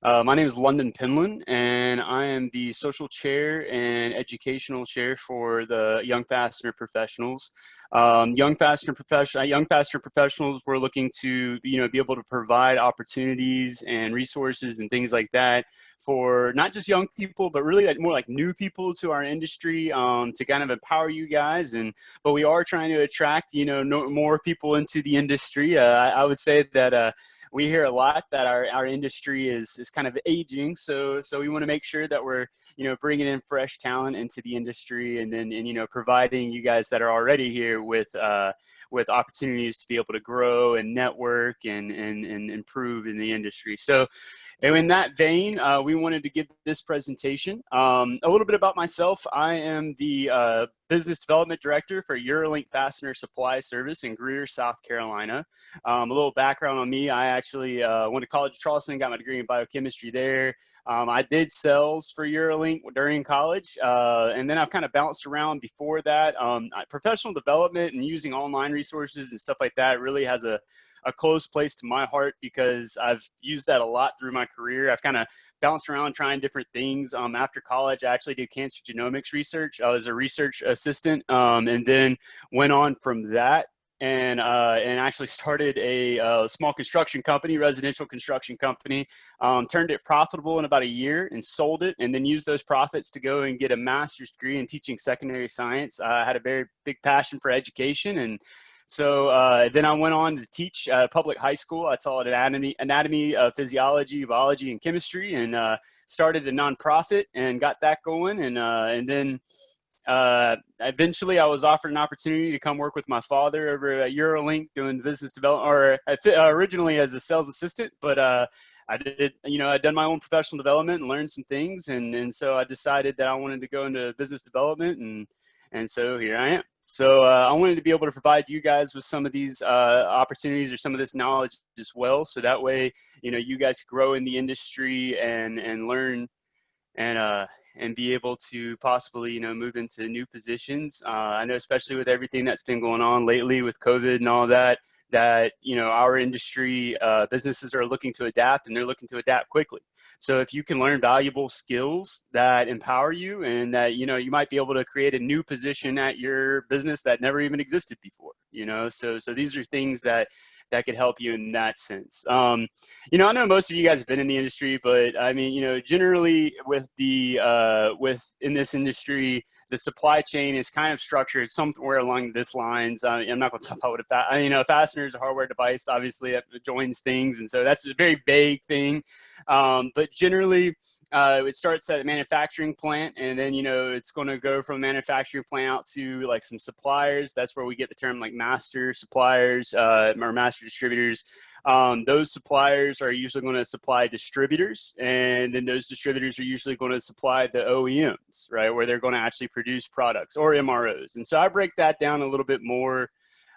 My name is London Penland, and I am the social chair and educational chair for the Young Fastener Professionals. Young Fastener Professionals, we're looking to be able to provide opportunities and resources and things like that for not just young people, but really more like new people to our industry, to kind of empower you guys. But we are trying to attract more people into the industry. I would say that. We hear a lot that our industry is kind of aging, so we want to make sure that we're bringing in fresh talent into the industry, and then providing you guys that are already here with opportunities to be able to grow and network and improve in the industry. So in that vein, we wanted to give this presentation. A little bit about myself. I am the Business Development Director for Eurolink Fastener Supply Service in Greer, South Carolina. A little background on me. I actually went to college at Charleston, got my degree in biochemistry there. I did sales for Eurolink during college, and then I've kind of bounced around before that. Professional development and using online resources and stuff like that really has a close place to my heart, because I've used that a lot through my career. I've kind of bounced around trying different things. After college, I actually did cancer genomics research. I was a research assistant, and then went on from that and actually started a small construction company, residential construction company. Turned it profitable in about a year and sold it, and then used those profits to go and get a master's degree in teaching secondary science. I had a very big passion for education, and so then I went on to teach public high school. I taught anatomy, physiology, biology, and chemistry, and started a nonprofit and got that going. And then eventually I was offered an opportunity to come work with my father over at Eurolink doing business development, or originally as a sales assistant, but I did, I'd done my own professional development and learned some things. And so I decided that I wanted to go into business development, and so here I am. So I wanted to be able to provide you guys with some of these opportunities or some of this knowledge as well. So that way, you guys grow in the industry and learn and be able to possibly, move into new positions. I know, especially with everything that's been going on lately with COVID and all that, our industry, businesses are looking to adapt, and they're looking to adapt quickly. So if you can learn valuable skills that empower you, and that, you might be able to create a new position at your business that never even existed before, so these are things that could help you in that sense. I know most of you guys have been in the industry, but I mean, generally with in this industry, the supply chain is kind of structured somewhere along this lines. I'm not going to talk about what a fastener is a hardware device, obviously, that joins things, and so that's a very vague thing. But generally, it starts at a manufacturing plant, and then, it's going to go from a manufacturing plant out to like some suppliers. That's where we get the term like master suppliers, or master distributors. Those suppliers are usually going to supply distributors, and then those distributors are usually going to supply the OEMs, right, where they're going to actually produce products, or MROs. And so I break that down a little bit more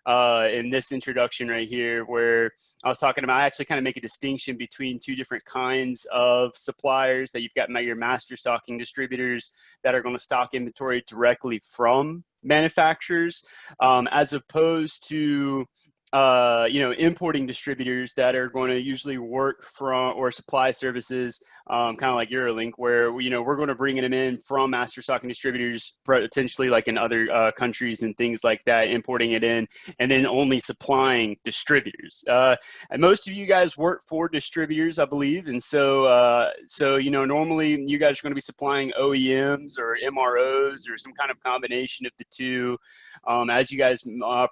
in this introduction right here, where I was talking about, I actually kind of make a distinction between two different kinds of suppliers. That you've got your master stocking distributors that are going to stock inventory directly from manufacturers, as opposed to importing distributors that are going to usually work from or supply services, kind of like Eurolink, where we're going to bring them in from master stocking distributors, potentially like in other countries and things like that, importing it in, and then only supplying distributors. And most of you guys work for distributors, I believe, and so normally you guys are going to be supplying OEMs or MROs or some kind of combination of the two. As you guys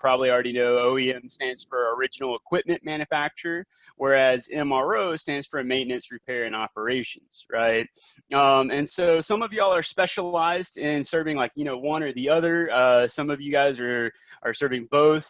probably already know, OEM stands for original equipment manufacturer, whereas MRO stands for maintenance, repair, and operations, right? And so some of y'all are specialized in serving like, one or the other. Some of you guys are serving both.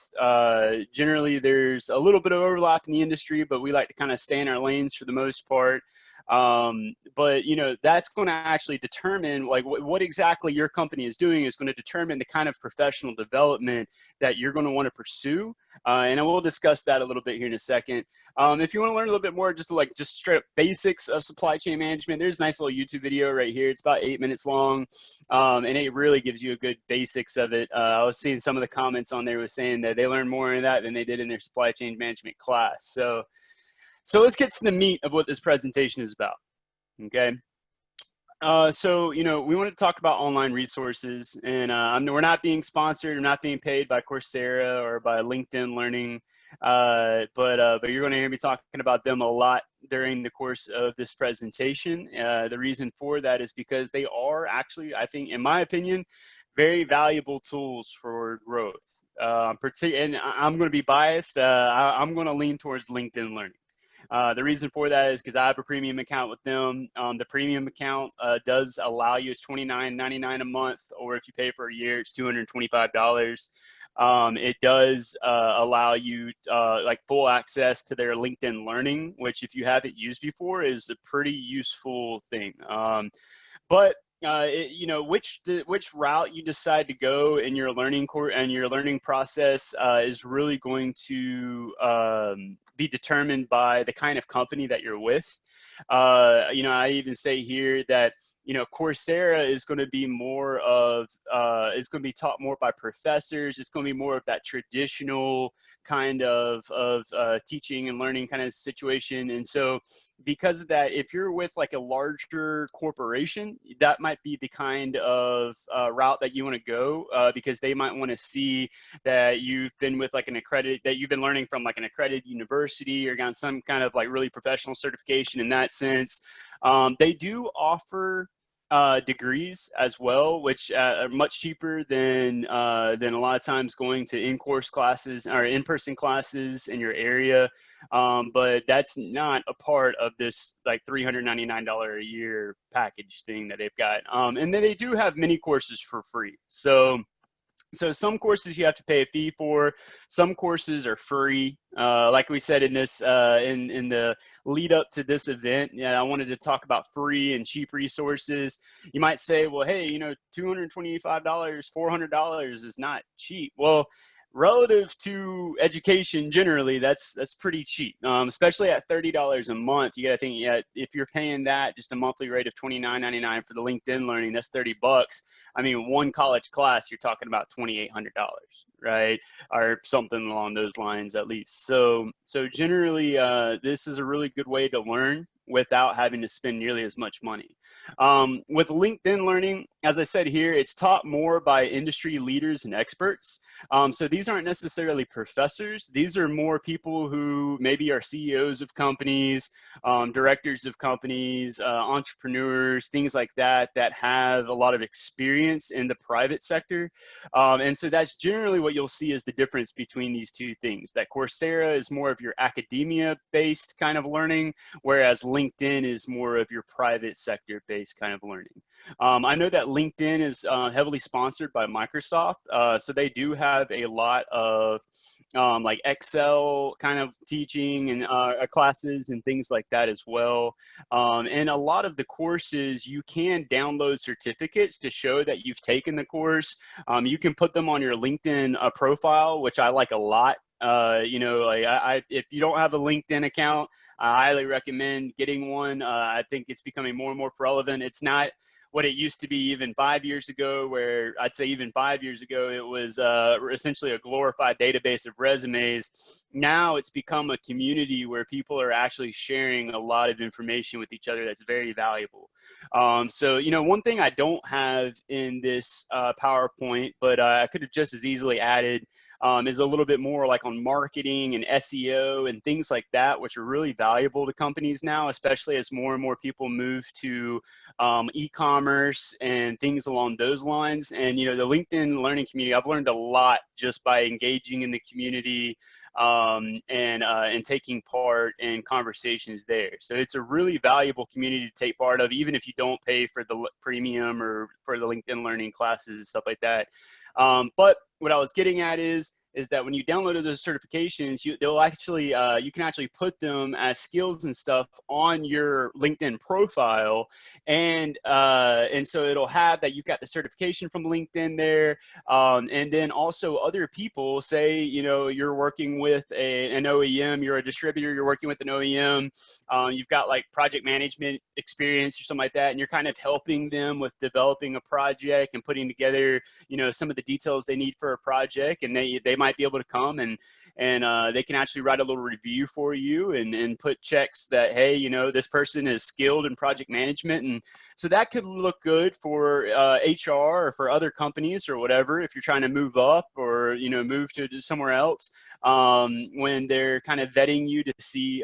Generally, there's a little bit of overlap in the industry, but we like to kind of stay in our lanes for the most part. But that's going to actually determine like what exactly your company is doing is going to determine the kind of professional development that you're going to want to pursue. And I will discuss that a little bit here in a second. If you want to learn a little bit more, just straight up basics of supply chain management, there's a nice little YouTube video right here. It's about 8 minutes long. And it really gives you a good basics of it. I was seeing some of the comments on there was saying that they learned more in that than they did in their supply chain management class. So let's get to the meat of what this presentation is about. Okay. So, we want to talk about online resources, and we're not being sponsored, we're not being paid by Coursera or by LinkedIn Learning, but you're going to hear me talking about them a lot during the course of this presentation. The reason for that is because they are actually, I think, in my opinion, very valuable tools for growth. And I'm going to be biased. I'm going to lean towards LinkedIn Learning. The reason for that is because I have a premium account with them. The premium account does allow you, it's $29.99 a month, or if you pay for a year, it's $225. It does allow you like full access to their LinkedIn Learning, which if you haven't used before is a pretty useful thing. But which route you decide to go in your learning course and your learning process is really going to be determined by the kind of company that you're with. I even say here that Coursera is going to be more of is going to be taught more by professors. It's going to be more of that traditional kind of teaching and learning kind of situation. And so because of that, if you're with like a larger corporation, that might be the kind of route that you want to go, because they might want to see that you've been with like that you've been learning from like an accredited university or gotten some kind of like really professional certification in that sense. They do offer degrees as well, which are much cheaper than a lot of times going to in-course classes or in-person classes in your area. But that's not a part of this like $399 a year package thing that they've got. And then they do have mini courses for free. So some courses you have to pay a fee for. Some courses are free. Like we said in this in the lead up to this event, I wanted to talk about free and cheap resources. You might say, well, hey, $225, $400 is not cheap. Well, relative to education generally, that's pretty cheap, especially at $30 a month. You got to think, if you're paying that just a monthly rate of $29.99 for the LinkedIn Learning, that's $30. I mean, one college class, you're talking about $2,800, right? Or something along those lines at least. So generally, this is a really good way to learn without having to spend nearly as much money. With LinkedIn Learning, as I said here, it's taught more by industry leaders and experts. So these aren't necessarily professors. These are more people who maybe are CEOs of companies, directors of companies, entrepreneurs, things like that, that have a lot of experience in the private sector. And so that's generally what you'll see is the difference between these two things, that Coursera is more of your academia-based kind of learning, whereas LinkedIn is more of your private sector-based kind of learning. I know that LinkedIn is heavily sponsored by Microsoft, so they do have a lot of like Excel kind of teaching and classes and things like that as well. And a lot of the courses, you can download certificates to show that you've taken the course. You can put them on your LinkedIn profile, which I like a lot. If you don't have a LinkedIn account, I highly recommend getting one. I think it's becoming more and more relevant. It's not what it used to be even 5 years ago, where I'd say even 5 years ago, it was essentially a glorified database of resumes. Now it's become a community where people are actually sharing a lot of information with each other that's very valuable. So, one thing I don't have in this PowerPoint, but I could have just as easily added is a little bit more like on marketing and SEO and things like that, which are really valuable to companies now, especially as more and more people move to e-commerce and things along those lines. And, the LinkedIn Learning community, I've learned a lot just by engaging in the community and taking part in conversations there. So it's a really valuable community to take part of, even if you don't pay for the premium or for the LinkedIn Learning classes and stuff like that. But what I was getting at is that when you download those certifications, you can actually put them as skills and stuff on your LinkedIn profile, and so it'll have that you've got the certification from LinkedIn there, and then also other people say, you're working with an OEM, you're a distributor, you're working with an OEM, you've got like project management experience or something like that, and you're kind of helping them with developing a project and putting together, some of the details they need for a project, and they might be able to come and and they can actually write a little review for you and put checks that, hey, you know, this person is skilled in project management. And so that could look good for HR or for other companies or whatever, if you're trying to move up or, you know, move to somewhere else, when they're kind of vetting you to see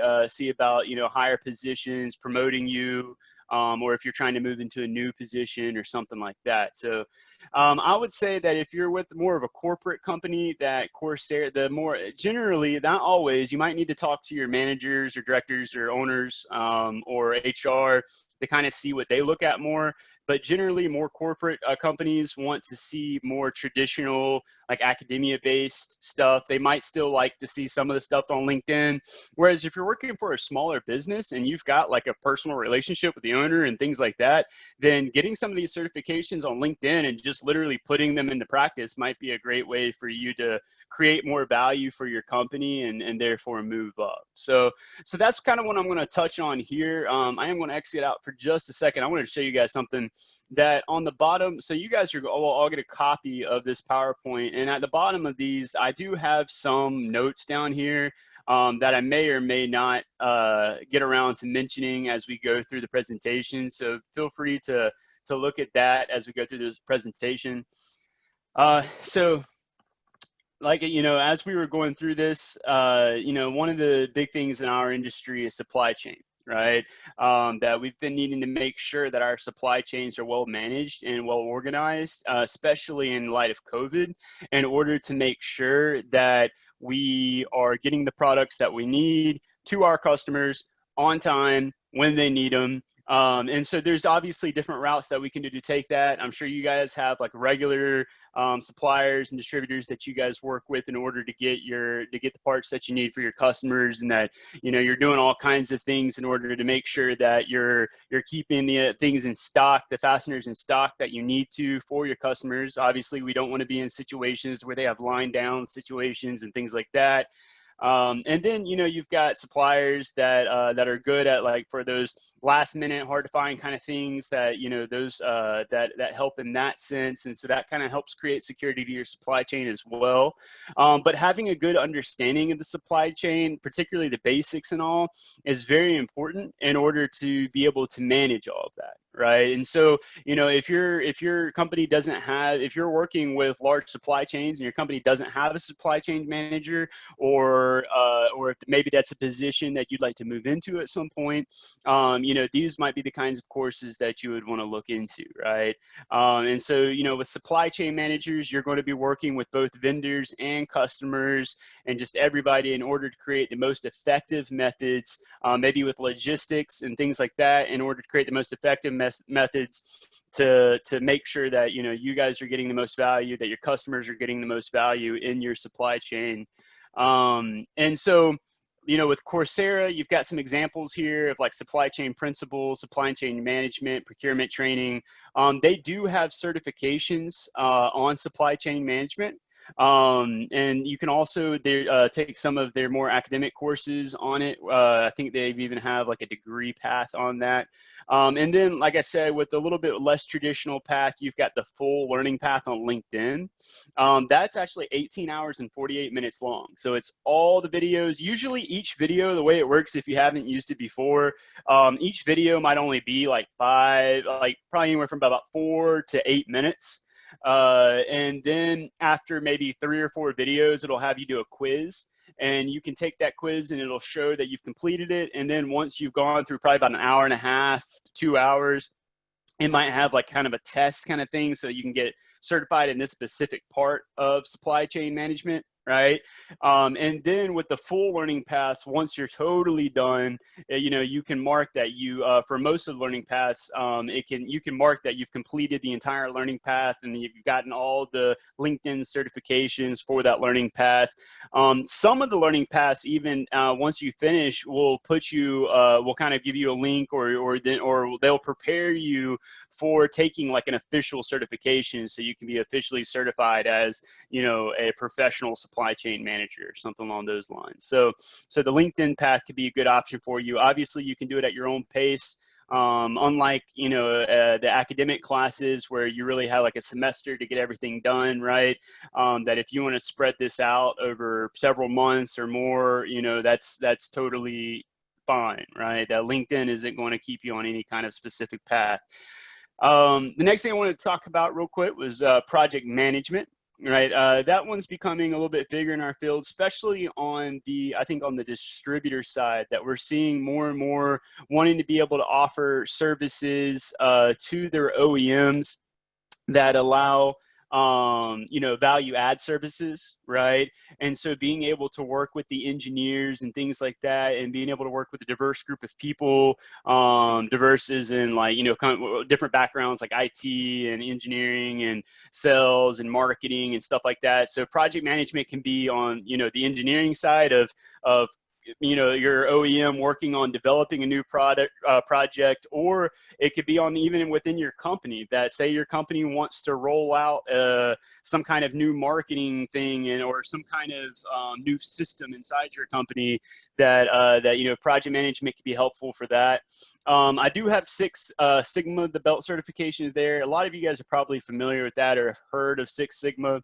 about, you know, higher positions, promoting you, or if you're trying to move into a new position or something like that. So I would say that if you're with more of a corporate company, that Coursera, the more generally, not always, you might need to talk to your managers or directors or owners, or HR to kind of see what they look at more. But generally, more corporate companies want to see more traditional, like academia-based stuff. They might still like to see some of the stuff on LinkedIn. Whereas if you're working for a smaller business and you've got like a personal relationship with the owner and things like that, then getting some of these certifications on LinkedIn and just literally putting them into practice might be a great way for you to create more value for your company and therefore move up. So that's kind of what I'm going to touch on here. I am going to exit out for just a second. I wanted to show you guys something that on the bottom, so you guys are all get a copy of this PowerPoint, and at the bottom of these, I do have some notes down here that I may or may not get around to mentioning as we go through the presentation. So feel free to look at that as we go through this presentation. So like, you know, as we were going through this, you know, one of the big things in our industry is supply chain, right? That we've been needing to make sure that our supply chains are well managed and well organized, especially in light of COVID, in order to make sure that we are getting the products that we need to our customers on time when they need them. And so there's obviously different routes that we can do to take that. I'm sure you guys have like regular suppliers and distributors that you guys work with in order to get the parts that you need for your customers, and that, you know, you're doing all kinds of things in order to make sure that you're keeping the things in stock, the fasteners in stock that you need to for your customers. Obviously, we don't want to be in situations where they have line down situations and things like that. And then, you know, you've got suppliers that are good at, like, for those last minute, hard to find kind of things that, you know, those that help in that sense. And so that kind of helps create security to your supply chain as well. But having a good understanding of the supply chain, particularly the basics and all, is very important in order to be able to manage all of that. Right. And so, you know, if your company doesn't have, if you're working with large supply chains and your company doesn't have a supply chain manager, or if maybe that's a position that you'd like to move into at some point, you know, these might be the kinds of courses that you would want to look into, right? And so, you know, with supply chain managers, you're going to be working with both vendors and customers and just everybody in order to create the most effective methods, maybe with logistics and things like that, in order to create the most effective methods to make sure that, you know, you guys are getting the most value, that your customers are getting the most value in your supply chain. And so, you know, with Coursera, you've got some examples here of like supply chain principles, supply chain management, procurement training. They do have certifications on supply chain management. And you can also take some of their more academic courses on it. I think they even have like a degree path on that. And then, like I said, with a little bit less traditional path, you've got the full learning path on LinkedIn. That's actually 18 hours and 48 minutes long. So it's all the videos. Usually each video, the way it works, if you haven't used it before, each video might only be like probably anywhere from about 4 to 8 minutes. And then after maybe 3 or 4 videos, it'll have you do a quiz, and you can take that quiz and it'll show that you've completed it. And then once you've gone through probably about an hour and a half, 2 hours, it might have like kind of a test kind of thing, so you can get certified in this specific part of supply chain management, right? And then with the full learning paths, once you're totally done, you know, you can mark that you, for most of the learning paths, you can mark that you've completed the entire learning path and you've gotten all the LinkedIn certifications for that learning path. Some of the learning paths, even once you finish, will put you, will kind of give you a link, or they'll prepare you for taking like an official certification, so you can be officially certified as, you know, a professional supply chain manager or something along those lines. So the LinkedIn path could be a good option for you. Obviously, you can do it at your own pace. Unlike, the academic classes where you really have like a semester to get everything done, right? That if you want to spread this out over several months or more, that's totally fine, right? That LinkedIn isn't going to keep you on any kind of specific path. The next thing I wanted to talk about real quick was project management, right? That one's becoming a little bit bigger in our field, especially I think on the distributor side, that we're seeing more and more wanting to be able to offer services to their OEMs that allow value add services, right? And so being able to work with the engineers and things like that, and being able to work with a diverse group of people, diverse is in like, kind of different backgrounds like IT and engineering and sales and marketing and stuff like that. So project management can be on, the engineering side of your OEM working on developing a new project, or it could be on even within your company, that say your company wants to roll out some kind of new marketing thing or some kind of new system inside your company that project management can be helpful for that. I do have Six Sigma, the belt certifications there. A lot of you guys are probably familiar with that or have heard of Six Sigma.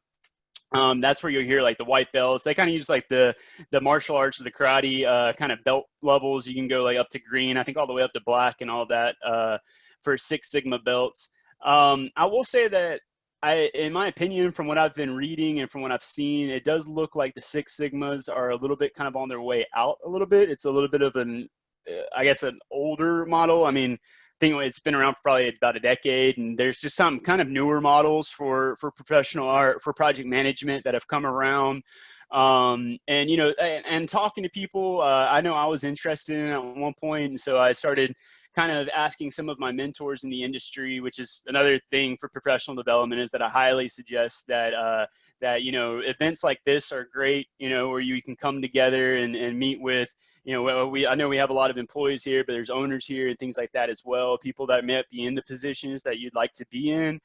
That's where you'll hear like the white belts. They kind of use like the martial arts or the karate kind of belt levels. You can go like up to green, I think all the way up to black and all that for Six Sigma belts. I will say that in my opinion, from what I've been reading and from what I've seen, it does look like the Six Sigmas are a little bit kind of on their way out a little bit. It's a little bit of an older model. I mean, think it's been around for probably about a decade, and there's just some kind of newer models for professional art, for project management that have come around. And talking to people, I know I was interested in it at one point, and so I started kind of asking some of my mentors in the industry, which is another thing for professional development, is that I highly suggest that events like this are great, where you can come together and meet with, I know we have a lot of employees here, but there's owners here and things like that as well. People that may be in the positions that you'd like to be in.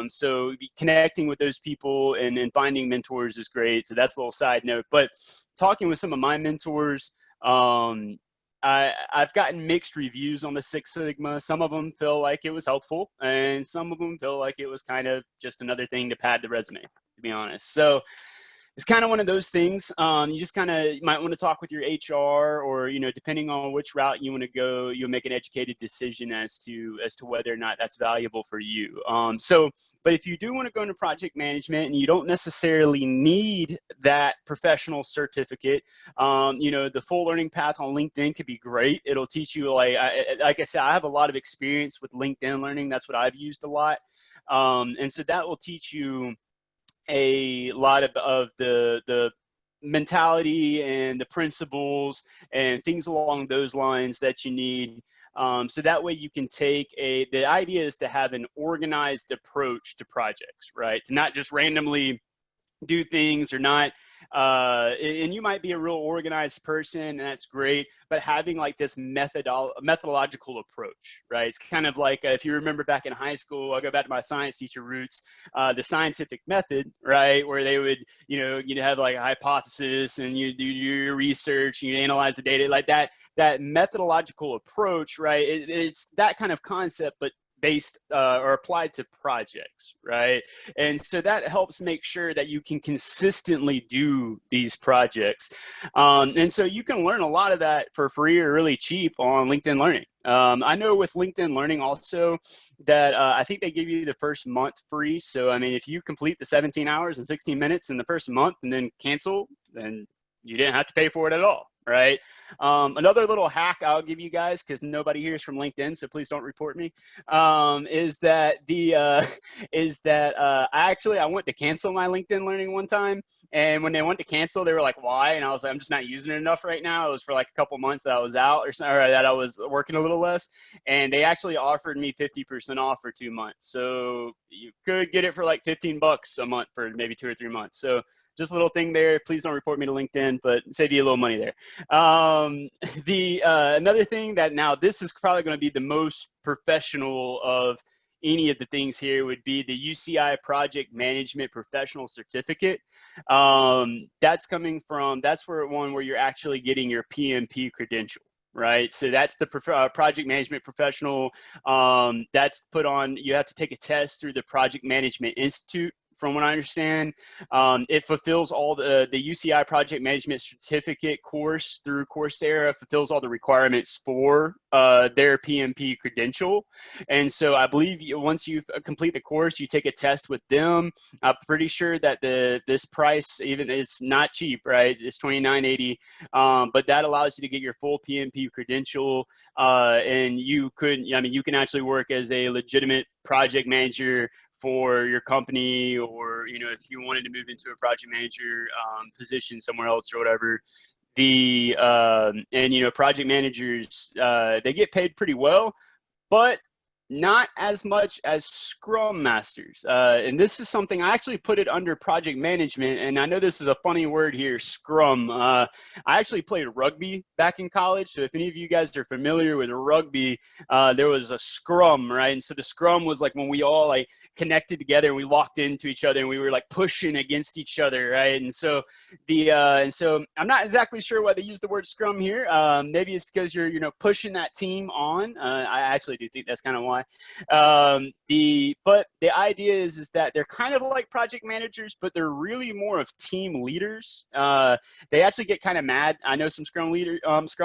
So connecting with those people and finding mentors is great. So that's a little side note. But talking with some of my mentors, I've gotten mixed reviews on the Six Sigma. Some of them feel like it was helpful, and some of them feel like it was kind of just another thing to pad the resume, to be honest. So it's kind of one of those things. You just kind of might want to talk with your HR, or depending on which route you want to go, you'll make an educated decision as to whether or not that's valuable for you. But if you do want to go into project management and you don't necessarily need that professional certificate, the full learning path on LinkedIn could be great. It'll teach you, like I said, I have a lot of experience with LinkedIn learning. That's what I've used a lot, and so that will teach you a lot of the mentality and the principles and things along those lines that you need. So that way you can the idea is to have an organized approach to projects, right? To not just randomly do things or not. And you might be a real organized person, and that's great, but having like this methodological approach, right? It's kind of like, if you remember back in high school, I'll go back to my science teacher roots, the scientific method, right? Where they would, you'd have like a hypothesis and you do your research and you analyze the data like that methodological approach, right? It's that kind of concept, but based or applied to projects, right? And so that helps make sure that you can consistently do these projects. And so you can learn a lot of that for free or really cheap on LinkedIn Learning. I know with LinkedIn Learning also that I think they give you the first month free. So, I mean, if you complete the 17 hours and 16 minutes in the first month and then cancel, then you didn't have to pay for it at all. Right. Another little hack I'll give you guys, because nobody here is from LinkedIn, so please don't report me, is that I went to cancel my LinkedIn Learning one time. And when they went to cancel, they were like, why? And I was like, I'm just not using it enough right now. It was for like a couple months that I was out or that I was working a little less. And they actually offered me 50% off for 2 months. So you could get it for like $15 a month for maybe 2 or 3 months. So just a little thing there. Please don't report me to LinkedIn, but save you a little money there. Another thing that, now this is probably going to be the most professional of any of the things here, would be the UCI Project Management Professional Certificate. That's where you're actually getting your PMP credential. right? So that's the project management professional. That's put on, you have to take a test through the Project Management Institute. From what I understand, it fulfills all the UCI project management certificate course through Coursera, fulfills all the requirements for their PMP credential. And so I believe once you complete the course, you take a test with them. I'm pretty sure that this price, even it's not cheap, right? It's $29.80, but that allows you to get your full PMP credential, and you can actually work as a legitimate project manager for your company, or if you wanted to move into a project manager position somewhere else or whatever. And project managers, they get paid pretty well, but not as much as Scrum Masters. And this is something, I actually put it under project management, and I know this is a funny word here, Scrum. I actually played rugby back in college, so if any of you guys are familiar with rugby, there was a scrum, right? And so the scrum was like when we all like connected together and we locked into each other and we were like pushing against each other, right? And so I'm not exactly sure why they use the word scrum here. Maybe it's because you're pushing that team on. I actually do think that's kind of why. But the idea is that they're kind of like project managers, but they're really more of team leaders. They actually get kind of mad. I know some scrum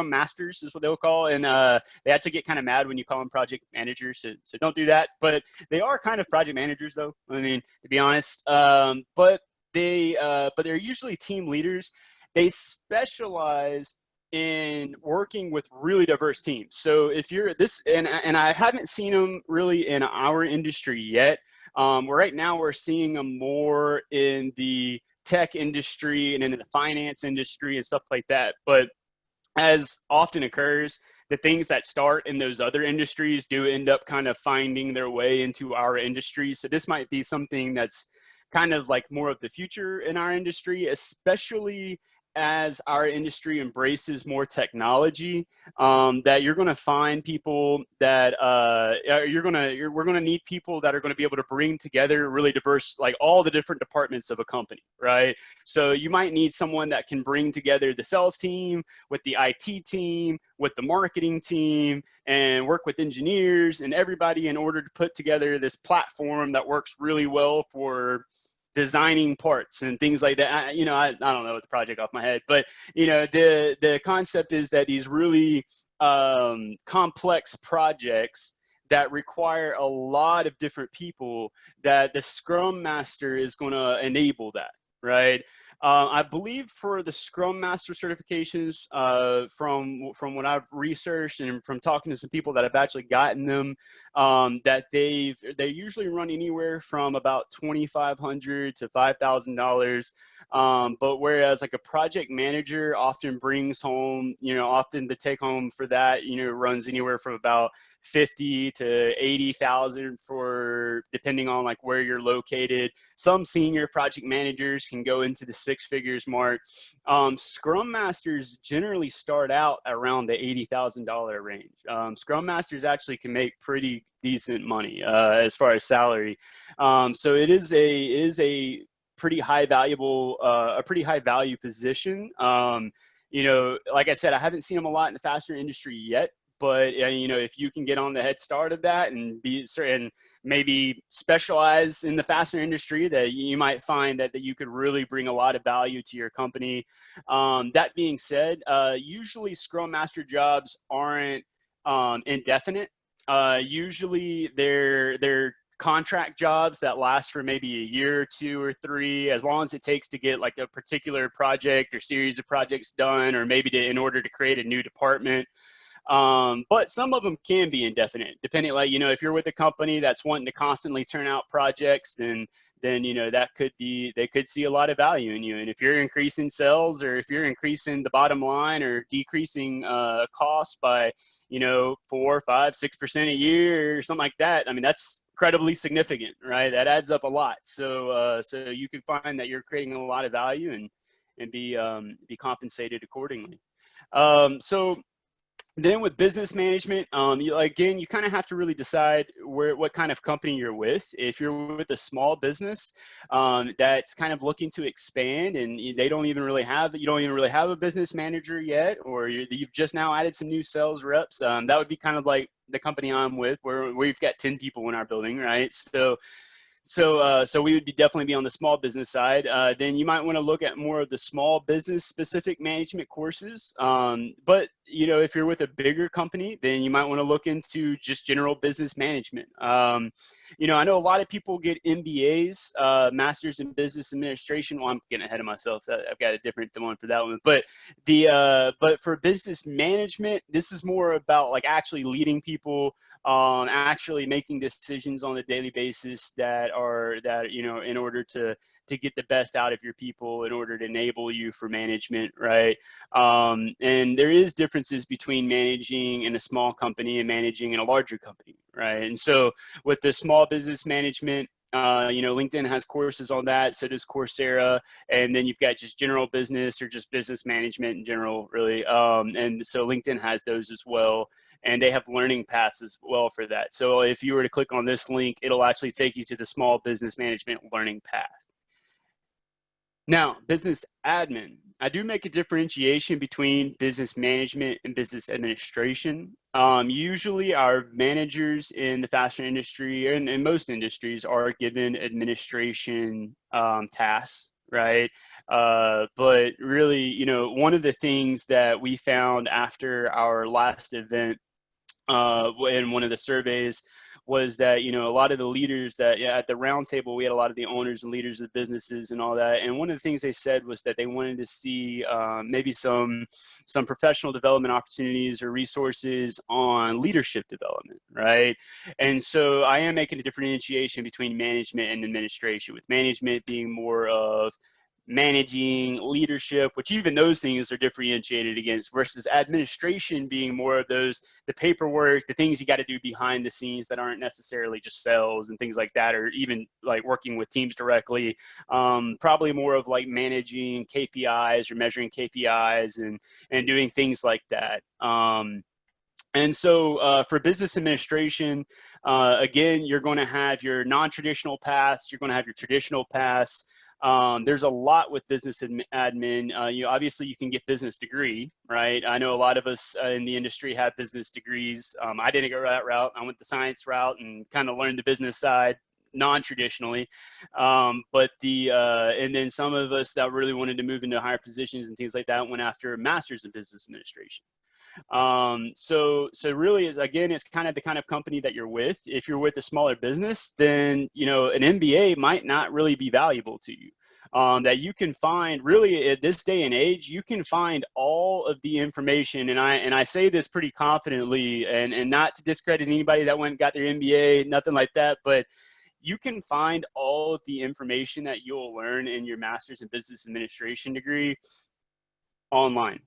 masters is what they'll call, and they actually get kind of mad when you call them project managers. So don't do that. But they are kind of project managers, though. I mean, to be honest. But they're usually team leaders. They specialize in working with really diverse teams. So if you're this, and I haven't seen them really in our industry yet. Right now we're seeing them more in the tech industry and in the finance industry and stuff like that. But as often occurs, the things that start in those other industries do end up kind of finding their way into our industry. So this might be something that's kind of like more of the future in our industry, especially as our industry embraces more technology, that you're going to find people that we're going to need people that are going to be able to bring together really diverse, like all the different departments of a company, right? So you might need someone that can bring together the sales team with the IT team, with the marketing team, and work with engineers and everybody in order to put together this platform that works really well for designing parts and things like that. I don't know the project off my head, but the concept is that these really complex projects that require a lot of different people, that the Scrum Master is going to enable that, right? I believe for the Scrum Master certifications, from what I've researched and from talking to some people that have actually gotten them, that they usually run anywhere from about $2,500 to $5,000. But whereas like a project manager often brings home, often the take home for that, runs anywhere from about 50 to 80,000 for depending on like where you're located. Some senior project managers can go into the six figures mark. Scrum Masters generally start out around the $80,000 range. Scrum Masters actually can make pretty decent money as far as salary. So it is a pretty high value position. Like I said, I haven't seen them a lot in the fastener industry yet. But if you can get on the head start of that and maybe specialize in the fastener industry, that you might find that you could really bring a lot of value to your company. That being said, usually Scrum Master jobs aren't indefinite. Usually they're contract jobs that last for maybe a year or two or three, as long as it takes to get like a particular project or series of projects done, or maybe in order to create a new department. But some of them can be indefinite, depending, like, if you're with a company that's wanting to constantly turn out projects, then they could see a lot of value in you. And if you're increasing sales, or if you're increasing the bottom line, or decreasing costs by 4, 5, 6% a year or something like that, I mean, that's incredibly significant, right? That adds up a lot. So you could find that you're creating a lot of value and be compensated accordingly. So Then with business management, again, you kind of have to really decide what kind of company you're with. If you're with a small business that's kind of looking to expand, and they don't even really have, you don't even really have a business manager yet, or you've just now added some new sales reps, that would be kind of like the company I'm with, where we've got 10 people in our building, right? So we would definitely be on the small business side. Then you might want to look at more of the small business specific management courses. But if you're with a bigger company, then you might want to look into just general business management. I know a lot of people get MBAs, Masters in Business Administration. Well, I'm getting ahead of myself. I've got a different one for that one. But for business management, this is more about like actually leading people, actually making decisions on a daily basis that in order to get the best out of your people, in order to enable you for management, right? And there is differences between managing in a small company and managing in a larger company, right? And so with the small business management, LinkedIn has courses on that. So does Coursera. And then you've got just general business or just business management in general, really. And so LinkedIn has those as well. And they have learning paths as well for that. So if you were to click on this link, it'll actually take you to the small business management learning path. Now, business admin. I do make a differentiation between business management and business administration. Usually our managers in the fashion industry and in most industries are given administration tasks, right? But really, one of the things that we found after our last event in one of the surveys was that a lot of the leaders that at the round table, we had a lot of the owners and leaders of businesses and all that, and one of the things they said was that they wanted to see maybe some professional development opportunities or resources on leadership development, right? And so I am making a differentiation between management and administration, with management being more of managing, leadership, which even those things are differentiated against, versus administration being more of the paperwork, the things you got to do behind the scenes that aren't necessarily just sales and things like that, or even like working with teams directly. Probably more of like managing KPIs or measuring KPIs and doing things like that. And so for business administration, again, you're going to have your non-traditional paths, you're going to have your traditional paths. There's a lot with business admin. Obviously you can get business degree, right? I know a lot of us in the industry have business degrees. I didn't go that route. I went the science route and kind of learned the business side non-traditionally. And then some of us that really wanted to move into higher positions and things like that went after a master's in business administration. So really, again, it's kind of the kind of company that you're with. If you're with a smaller business, then an MBA might not really be valuable to you. That you can find really at this day and age, you can find all of the information, and I say this pretty confidently, and not to discredit anybody that went and got their MBA, nothing like that, but you can find all of the information that you'll learn in your master's in business administration degree online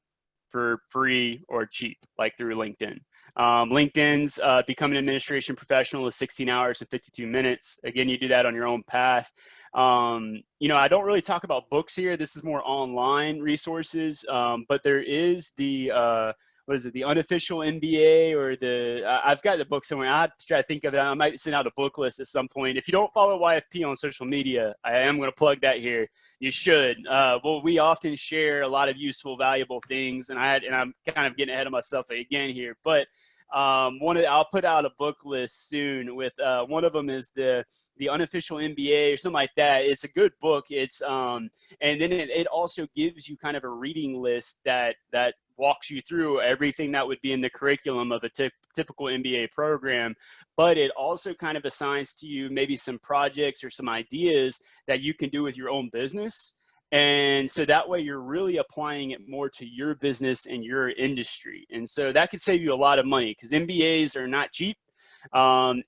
for free or cheap, like through LinkedIn. LinkedIn's Become an Administration Professional is 16 hours and 52 minutes. Again, you do that on your own path. I don't really talk about books here. This is more online resources, but there is the the unofficial MBA, or I've got the book somewhere. I have to try to think of it. I might send out a book list at some point. If you don't follow YFP on social media, I am going to plug that here. You should. We often share a lot of useful, valuable things, and I'm kind of getting ahead of myself again here, but I'll put out a book list soon with one of them is the unofficial MBA or something like that. It's a good book. It's and then it also gives you kind of a reading list that walks you through everything that would be in the curriculum of a typical MBA program, but it also kind of assigns to you maybe some projects or some ideas that you can do with your own business. And so that way you're really applying it more to your business and your industry. And so that could save you a lot of money, because MBAs are not cheap. And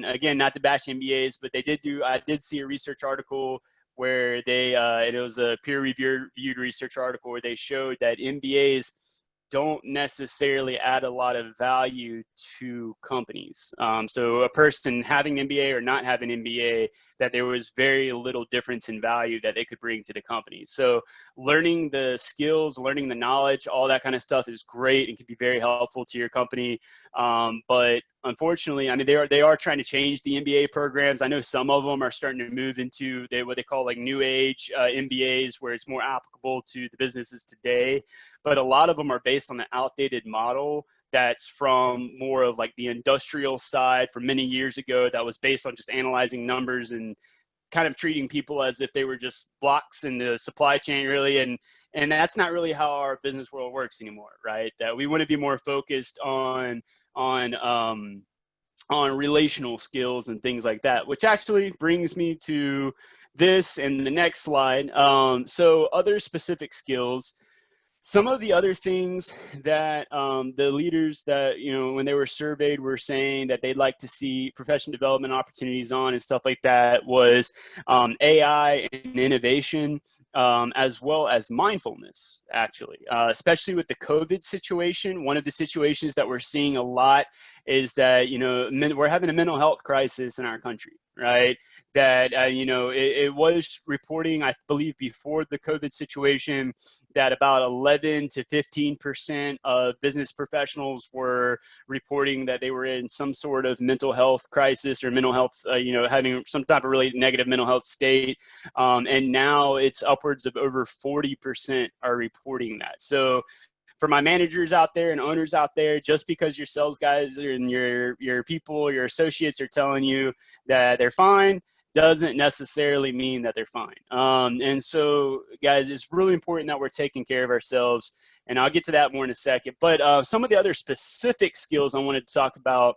again, not to bash MBAs, but I did see a research article where it was a peer reviewed research article where they showed that MBAs don't necessarily add a lot of value to companies. So a person having an MBA or not having an MBA, that there was very little difference in value that they could bring to the company. So learning the skills, learning the knowledge, all that kind of stuff is great and can be very helpful to your company. But unfortunately, I mean, they are trying to change the MBA programs. I know some of them are starting to move into what they call like new age MBAs, where it's more applicable to the businesses today. But a lot of them are based on an outdated model that's from more of like the industrial side from many years ago, that was based on just analyzing numbers and kind of treating people as if they were just blocks in the supply chain, really. And that's not really how our business world works anymore, right? That we want to be more focused on relational skills and things like that, which actually brings me to this and the next slide. So other specific skills. Some of the other things that the leaders that, you know, when they were surveyed were saying that they'd like to see professional development opportunities on and stuff like that was AI and innovation, as well as mindfulness, actually, especially with the COVID situation. One of the situations that we're seeing a lot is that, you know, we're having a mental health crisis in our country, right? That, you know, it was reporting, I believe, before the COVID situation, that about 11 to 15% of business professionals were reporting that they were in some sort of mental health crisis or mental health, you know, having some type of really negative mental health state. And now it's upwards of over 40% are reporting that. So for my managers out there and owners out there, just because your sales guys and your people, your associates are telling you that they're fine, doesn't necessarily mean that they're fine. And so, guys, it's really important that we're taking care of ourselves. And I'll get to that more in a second. But some of the other specific skills I wanted to talk about,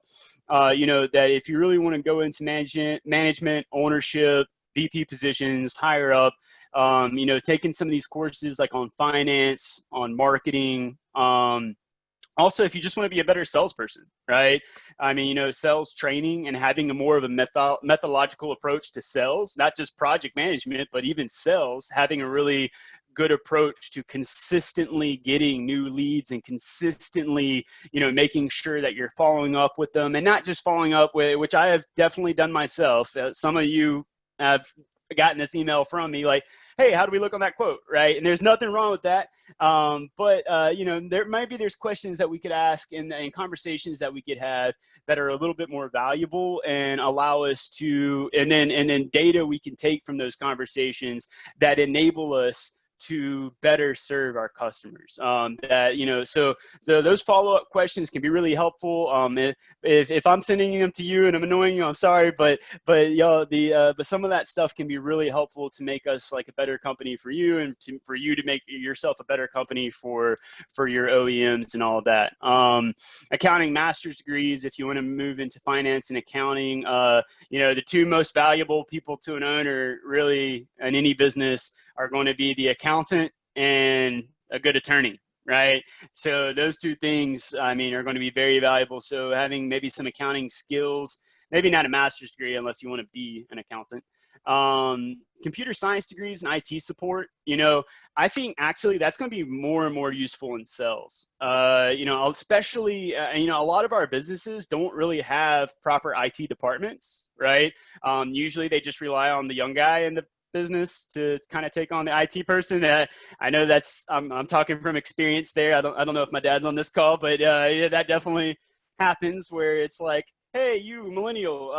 you know, that if you really want to go into management, ownership, VP positions, higher up, you know, taking some of these courses like on finance, on marketing, also, if you just want to be a better salesperson, right? I mean, you know, sales training and having a more of a methodological approach to sales, not just project management, but even sales, having a really good approach to consistently getting new leads and consistently, you know, making sure that you're following up with them, and not just following up with, which I have definitely done myself. Some of you have gotten this email from me like, hey, how do we look on that quote, right? And there's nothing wrong with that. But you know, there's questions that we could ask and conversations that we could have that are a little bit more valuable and allow us to, and then data we can take from those conversations that enable us to better serve our customers. That, you know, so those follow-up questions can be really helpful. If I'm sending them to you and I'm annoying you, I'm sorry, but y'all, but some of that stuff can be really helpful to make us like a better company for you, and for you to make yourself a better company for your OEMs and all of that. Accounting master's degrees, if you want to move into finance and accounting, you know, the two most valuable people to an owner really in any business are going to be the accountant and a good attorney, right? So those two things, I mean, are going to be very valuable. So having maybe some accounting skills, maybe not a master's degree unless you want to be an accountant. Computer science degrees and IT support, you know, I think actually that's going to be more and more useful in sales. You know, especially, you know, a lot of our businesses don't really have proper IT departments, right? Usually they just rely on the young guy in the business to kind of take on the IT person. I know that's, I'm talking from experience there. I don't know if my dad's on this call, but yeah, that definitely happens where it's like, hey, you millennial,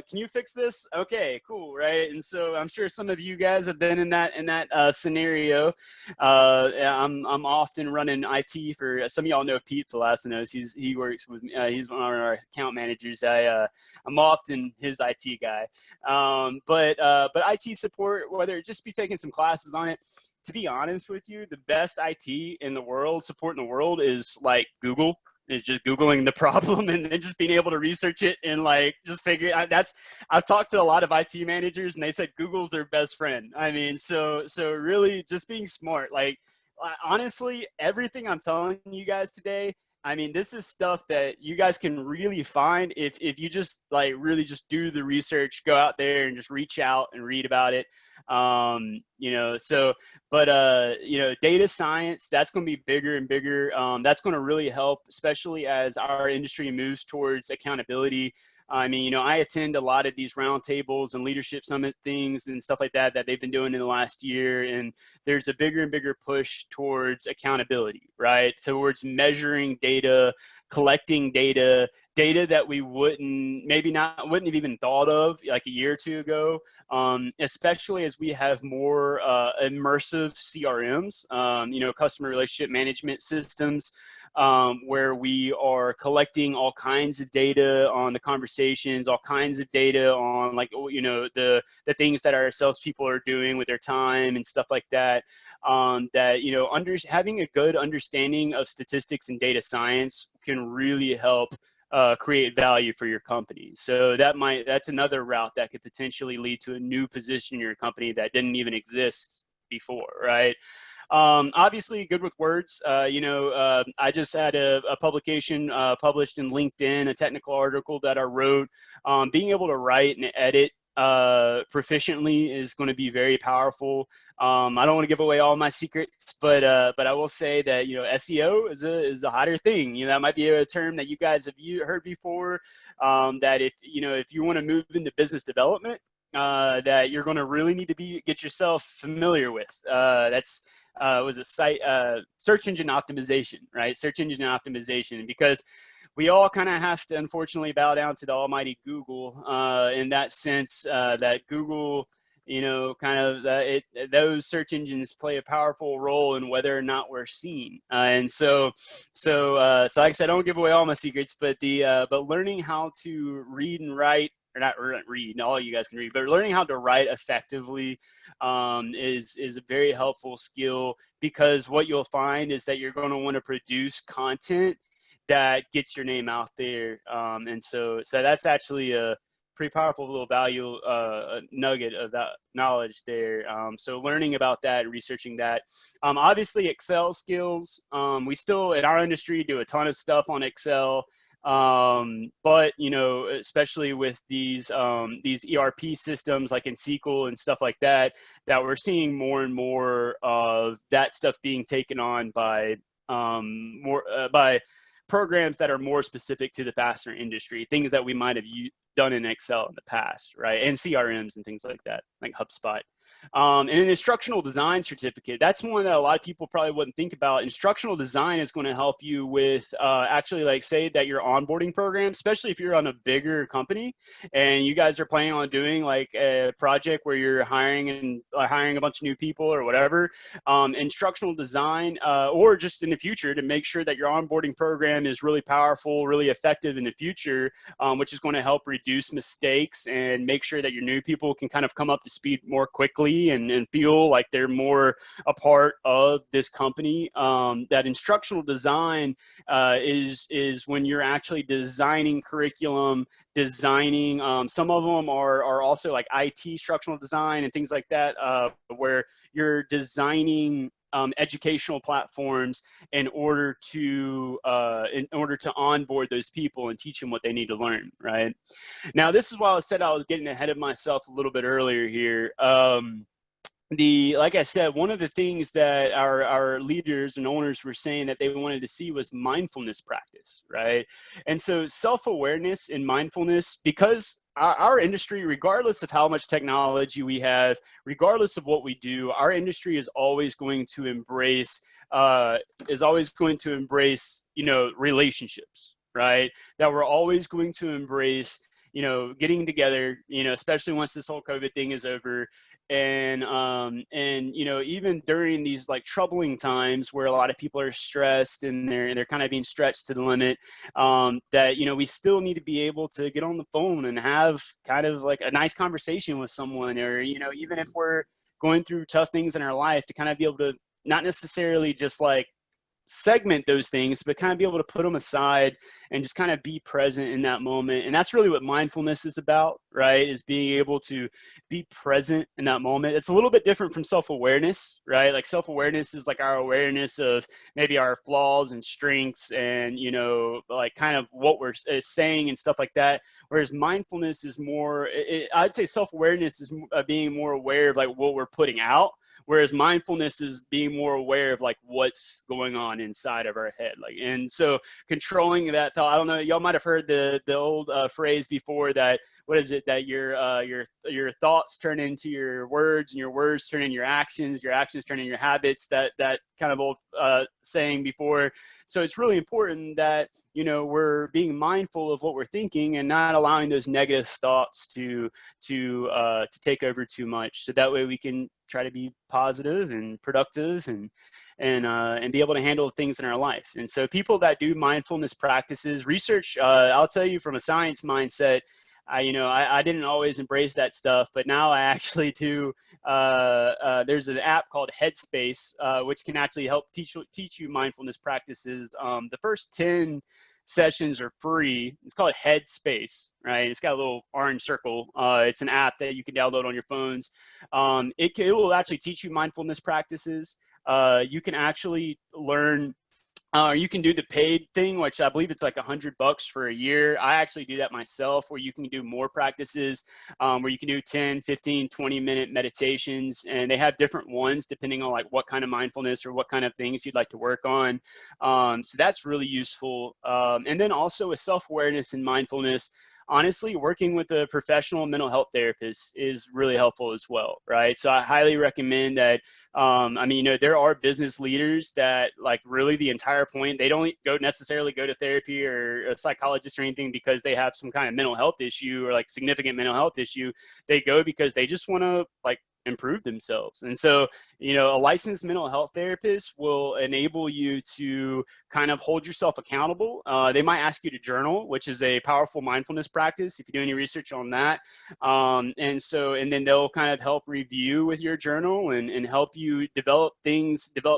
can you fix this? Okay, cool, right? And so I'm sure some of you guys have been in that scenario. I'm often running IT for, some of y'all know Pete Thalassinos. He works with me. He's one of our account managers. I'm often his IT guy. But IT support, whether it just be taking some classes on it, to be honest with you, the best IT in the world, support in the world, is like Google. Is just Googling the problem and then just being able to research it and like just figure out. I've talked to a lot of IT managers and they said Google's their best friend. I mean, so really just being smart. Like, honestly, everything I'm telling you guys today, I mean, this is stuff that you guys can really find if you just like really just do the research, go out there and just reach out and read about it. You know, so, but, you know, data science, that's going to be bigger and bigger. That's going to really help, especially as our industry moves towards accountability. I mean, you know, I attend a lot of these roundtables and leadership summit things and stuff like that they've been doing in the last year. And there's a bigger and bigger push towards accountability, right? Towards measuring data, collecting data, data that we wouldn't have even thought of like a year or two ago. Especially as we have more immersive CRMs, you know, customer relationship management systems, where we are collecting all kinds of data on the conversations, all kinds of data on, like, you know, the things that our salespeople are doing with their time and stuff like that. That, you know, having a good understanding of statistics and data science can really help create value for your company. So that's another route that could potentially lead to a new position in your company that didn't even exist before, right? Obviously good with words. You know, I just had a publication published in LinkedIn, a technical article that I wrote. Being able to write and edit proficiently is going to be very powerful. I don't want to give away all my secrets, but I will say that, you know, SEO is a hotter thing. You know, that might be a term that you guys have heard before. That if you want to move into business development, that you're going to really need to get yourself familiar with. That's was a site search engine optimization, right? Search engine optimization, because we all kind of have to, unfortunately, bow down to the almighty Google in that sense, that Google, you know, kind of those search engines play a powerful role in whether or not we're seen. And so like I said, I don't give away all my secrets, but but learning how to read and write, or not read, all you guys can read, but learning how to write effectively is a very helpful skill, because what you'll find is that you're going to want to produce content that gets your name out there. And so that's actually a pretty powerful little value nugget of that knowledge there. So learning about that, researching that. Obviously Excel skills. We still in our industry do a ton of stuff on Excel. But, you know, especially with these ERP systems like in SQL and stuff like that, that we're seeing more and more of that stuff being taken on by by programs that are more specific to the fastener industry, things that we might have done in Excel in the past, right? And CRMs and things like that, like HubSpot. And an instructional design certificate, that's one that a lot of people probably wouldn't think about. Instructional design is going to help you with actually, like, say that your onboarding program, especially if you're on a bigger company and you guys are planning on doing like a project where you're hiring a bunch of new people or whatever. Instructional design, or just in the future, to make sure that your onboarding program is really powerful, really effective in the future, which is going to help reduce mistakes and make sure that your new people can kind of come up to speed more quickly and feel like they're more a part of this company. That instructional design is when you're actually designing curriculum, designing, some of them are also like IT instructional design and things like that, where you're designing educational platforms in order to onboard those people and teach them what they need to learn, right? Now, this is why I said I was getting ahead of myself a little bit earlier here. Like I said, one of the things that our leaders and owners were saying that they wanted to see was mindfulness practice, right? And so self-awareness and mindfulness, because our industry, regardless of how much technology we have, regardless of what we do, our industry is always going to embrace, you know, relationships, right? That we're always going to embrace, you know, getting together, you know, especially once this whole COVID thing is over. And you know, even during these like troubling times where a lot of people are stressed and they're kind of being stretched to the limit, that, you know, we still need to be able to get on the phone and have kind of like a nice conversation with someone, or, you know, even if we're going through tough things in our life, to kind of be able to not necessarily just like segment those things, but kind of be able to put them aside and just kind of be present in that moment. And that's really what mindfulness is about, right? Is being able to be present in that moment. It's a little bit different from self-awareness, right? Like self-awareness is like our awareness of maybe our flaws and strengths and, you know, like kind of what we're saying and stuff like that. Whereas mindfulness is more, I'd say self-awareness is being more aware of like what we're putting out. Whereas mindfulness is being more aware of like what's going on inside of our head. Like, and so controlling that thought, I don't know, y'all might've heard the old phrase before that, what is it, that your thoughts turn into your words and your words turn into your actions turn into your habits, that kind of old saying before. So it's really important that, you know, we're being mindful of what we're thinking and not allowing those negative thoughts to take over too much. So that way we can try to be positive and productive and be able to handle things in our life. And so people that do mindfulness practices, research, I'll tell you from a science mindset, I didn't always embrace that stuff, but now I actually do. There's an app called Headspace, which can actually help teach you mindfulness practices. The first 10 sessions are free. It's called Headspace, right? It's got a little orange circle. It's an app that you can download on your phones. It will actually teach you mindfulness practices. You can actually learn. You can do the paid thing, which I believe it's like $100 for a year. I actually do that myself, where you can do more practices, where you can do 10, 15, 20-minute meditations. And they have different ones depending on like what kind of mindfulness or what kind of things you'd like to work on. So that's really useful. And then also with self-awareness and mindfulness, honestly, working with a professional mental health therapist is really helpful as well, right? So I highly recommend that. There are business leaders that like really the entire point, they don't necessarily go to therapy or a psychologist or anything because they have some kind of mental health issue or like significant mental health issue. They go because they just want to like improve themselves. And so, you know, a licensed mental health therapist will enable you to kind of hold yourself accountable. They might ask you to journal, which is a powerful mindfulness practice if you do any research on that. And then they'll kind of help review with your journal and help you develop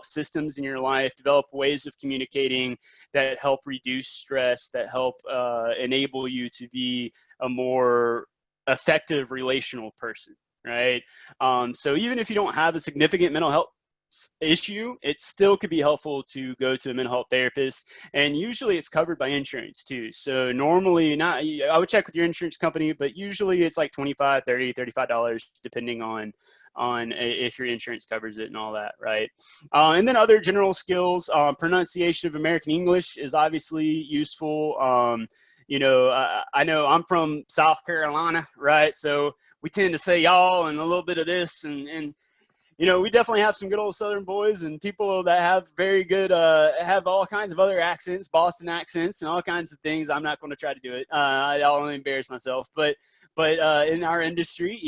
systems in your life, develop ways of communicating that help reduce stress, that help enable you to be a more effective relational person. Right. So even if you don't have a significant mental health issue, it still could be helpful to go to a mental health therapist. And usually it's covered by insurance too. So normally I would check with your insurance company, but usually it's like $25, $30, $35, depending on if your insurance covers it and all that. Right. And then other general skills, pronunciation of American English is obviously useful. I know I'm from South Carolina, right? So we tend to say y'all and a little bit of this and we definitely have some good old Southern boys and people that have very good, have all kinds of other accents, Boston accents and all kinds of things. I'm not going to try to do it. I'll only embarrass myself, but in our industry,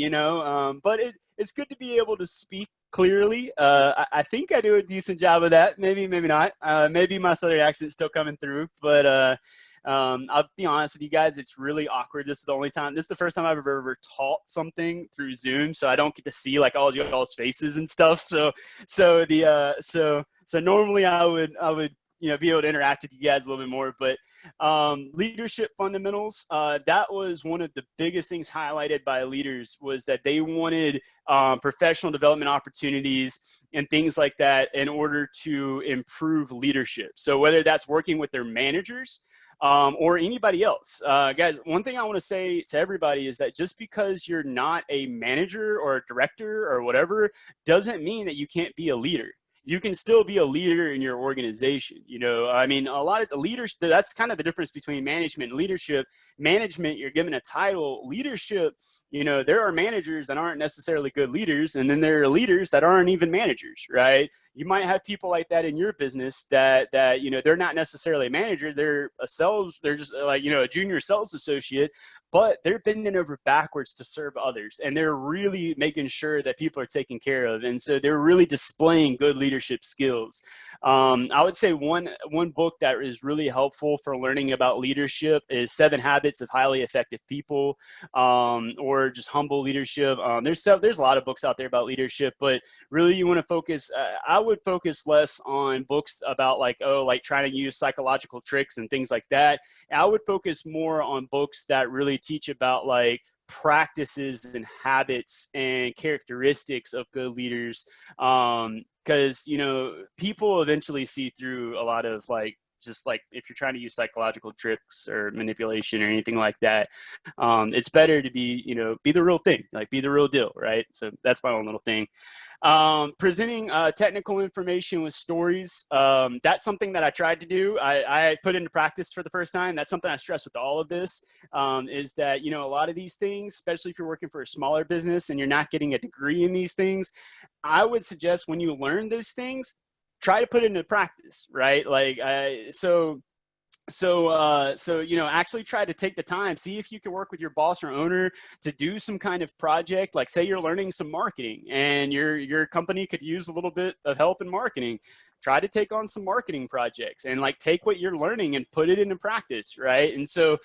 but it's good to be able to speak clearly. I think I do a decent job of that. Maybe not. Maybe my Southern accent's still coming through, but I'll be honest with you guys, it's really awkward. This is the first time I've ever taught something through Zoom, so I don't get to see like all y'all's faces and stuff. So normally I would be able to interact with you guys a little bit more, but leadership fundamentals, that was one of the biggest things highlighted by leaders, was that they wanted professional development opportunities and things like that in order to improve leadership. So whether that's working with their managers, or anybody else. Guys, one thing I want to say to everybody is that just because you're not a manager or a director or whatever doesn't mean that you can't be a leader. You can still be a leader in your organization. A lot of the leaders, that's kind of the difference between management and leadership. Management, you're given a title. Leadership, there are managers that aren't necessarily good leaders, and then there are leaders that aren't even managers, right? You might have people like that in your business that they're not necessarily a manager. They're just like, a junior sales associate, but they're bending over backwards to serve others. And they're really making sure that people are taken care of. And so they're really displaying good leadership leadership skills. I would say one book that is really helpful for learning about leadership is 7 Habits of Highly Effective People, or just Humble Leadership. There's a lot of books out there about leadership, but really you want to focus, I would focus less on books about like trying to use psychological tricks and things like that. I would focus more on books that really teach about like practices and habits and characteristics of good leaders. Because, you know, people eventually see through a lot of like, just like if you're trying to use psychological tricks or manipulation or anything like that, it's better to be, you know, be the real thing, like be the real deal, right? So that's my own little thing. Presenting technical information with stories. That's something that I tried to do. I put into practice for the first time. That's something I stress with all of this, is that, you know, a lot of these things, especially if you're working for a smaller business and you're not getting a degree in these things, I would suggest when you learn these things, try to put it into practice, right? Like, so, you know, actually try to take the time, see if you can work with your boss or owner to do some kind of project. Like say you're learning some marketing and your company could use a little bit of help in marketing. Try to take on some marketing projects and like take what you're learning and put it into practice, right? And so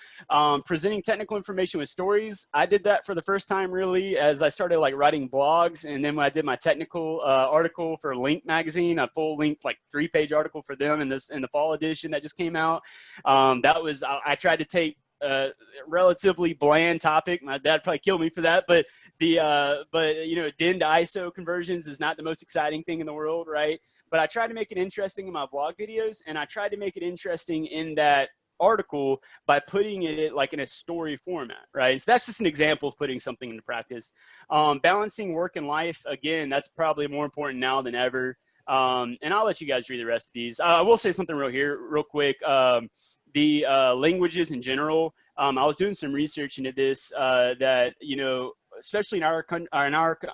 presenting technical information with stories, I did that for the first time really as I started like writing blogs. And then when I did my technical article for Link magazine, a full length like 3-page article for them in the fall edition that just came out. That was, I tried to take a relatively bland topic. My dad probably killed me for that, but you know, DIN to ISO conversions is not the most exciting thing in the world, right? But I tried to make it interesting in my vlog videos, and I tried to make it interesting in that article by putting it like in a story format, right? And so that's just an example of putting something into practice. Balancing work and life, again, that's probably more important now than ever. And I'll let you guys read the rest of these. I will say something real quick. The languages in general, I was doing some research into this, that, you know, especially in our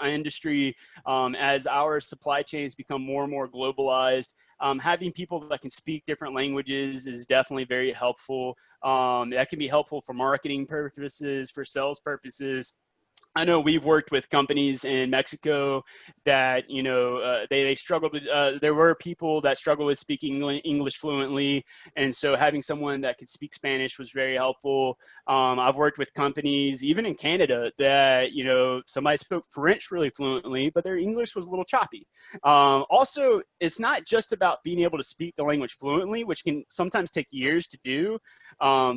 industry, as our supply chains become more and more globalized, having people that can speak different languages is definitely very helpful. That can be helpful for marketing purposes, for sales purposes. I know we've worked with companies in Mexico that, you know, they struggled with, there were people that struggled with speaking English fluently. And so having someone that could speak Spanish was very helpful. I've worked with companies, even in Canada, that, you know, somebody spoke French really fluently, but their English was a little choppy. Also, it's not just about being able to speak the language fluently, which can sometimes take years to do.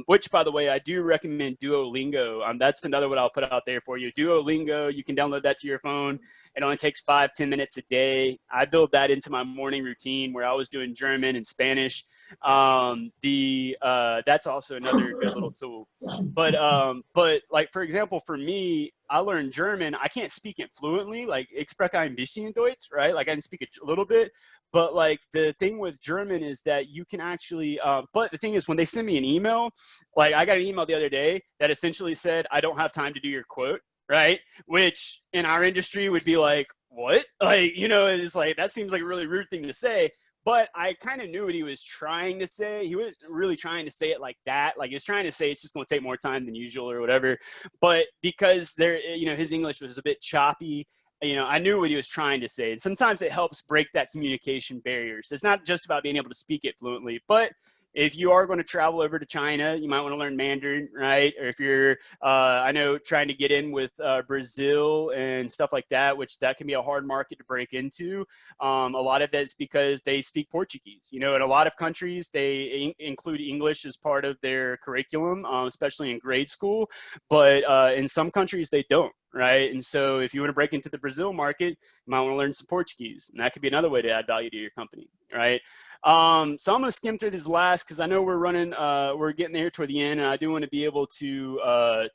Which, by the way, I do recommend Duolingo. That's another one I'll put out there for you. Duolingo, you can download that to your phone. It only takes 5-10 minutes a day. I built that into my morning routine where I was doing German and Spanish. That's also another good little tool. But like, for example, for me, I learned German. I can't speak it fluently, like ich spreche ein bisschen Deutsch, right? Like I can speak it a little bit. But like the thing with German is that you can actually, but the thing is when they send me an email, like I got an email the other day that essentially said, I don't have time to do your quote, right? Which in our industry would be like, what? Like, you know, it's like, that seems like a really rude thing to say. But I kind of knew what he was trying to say. He wasn't really trying to say it like that. Like he was trying to say it's just going to take more time than usual or whatever. But because you know, his English was a bit choppy, you know, I knew what he was trying to say. And sometimes it helps break that communication barrier. So it's not just about being able to speak it fluently, but if you are going to travel over to China, you might want to learn Mandarin, right? Or if you're, I know, trying to get in with Brazil and stuff like that, which that can be a hard market to break into. A lot of that's because they speak Portuguese. You know, in a lot of countries, they include English as part of their curriculum, especially in grade school. But in some countries, they don't. Right. And so if you want to break into the Brazil market, you might want to learn some Portuguese. And that could be another way to add value to your company. Right. So I'm going to skim through this last because I know we're getting there toward the end, and I do want to be able to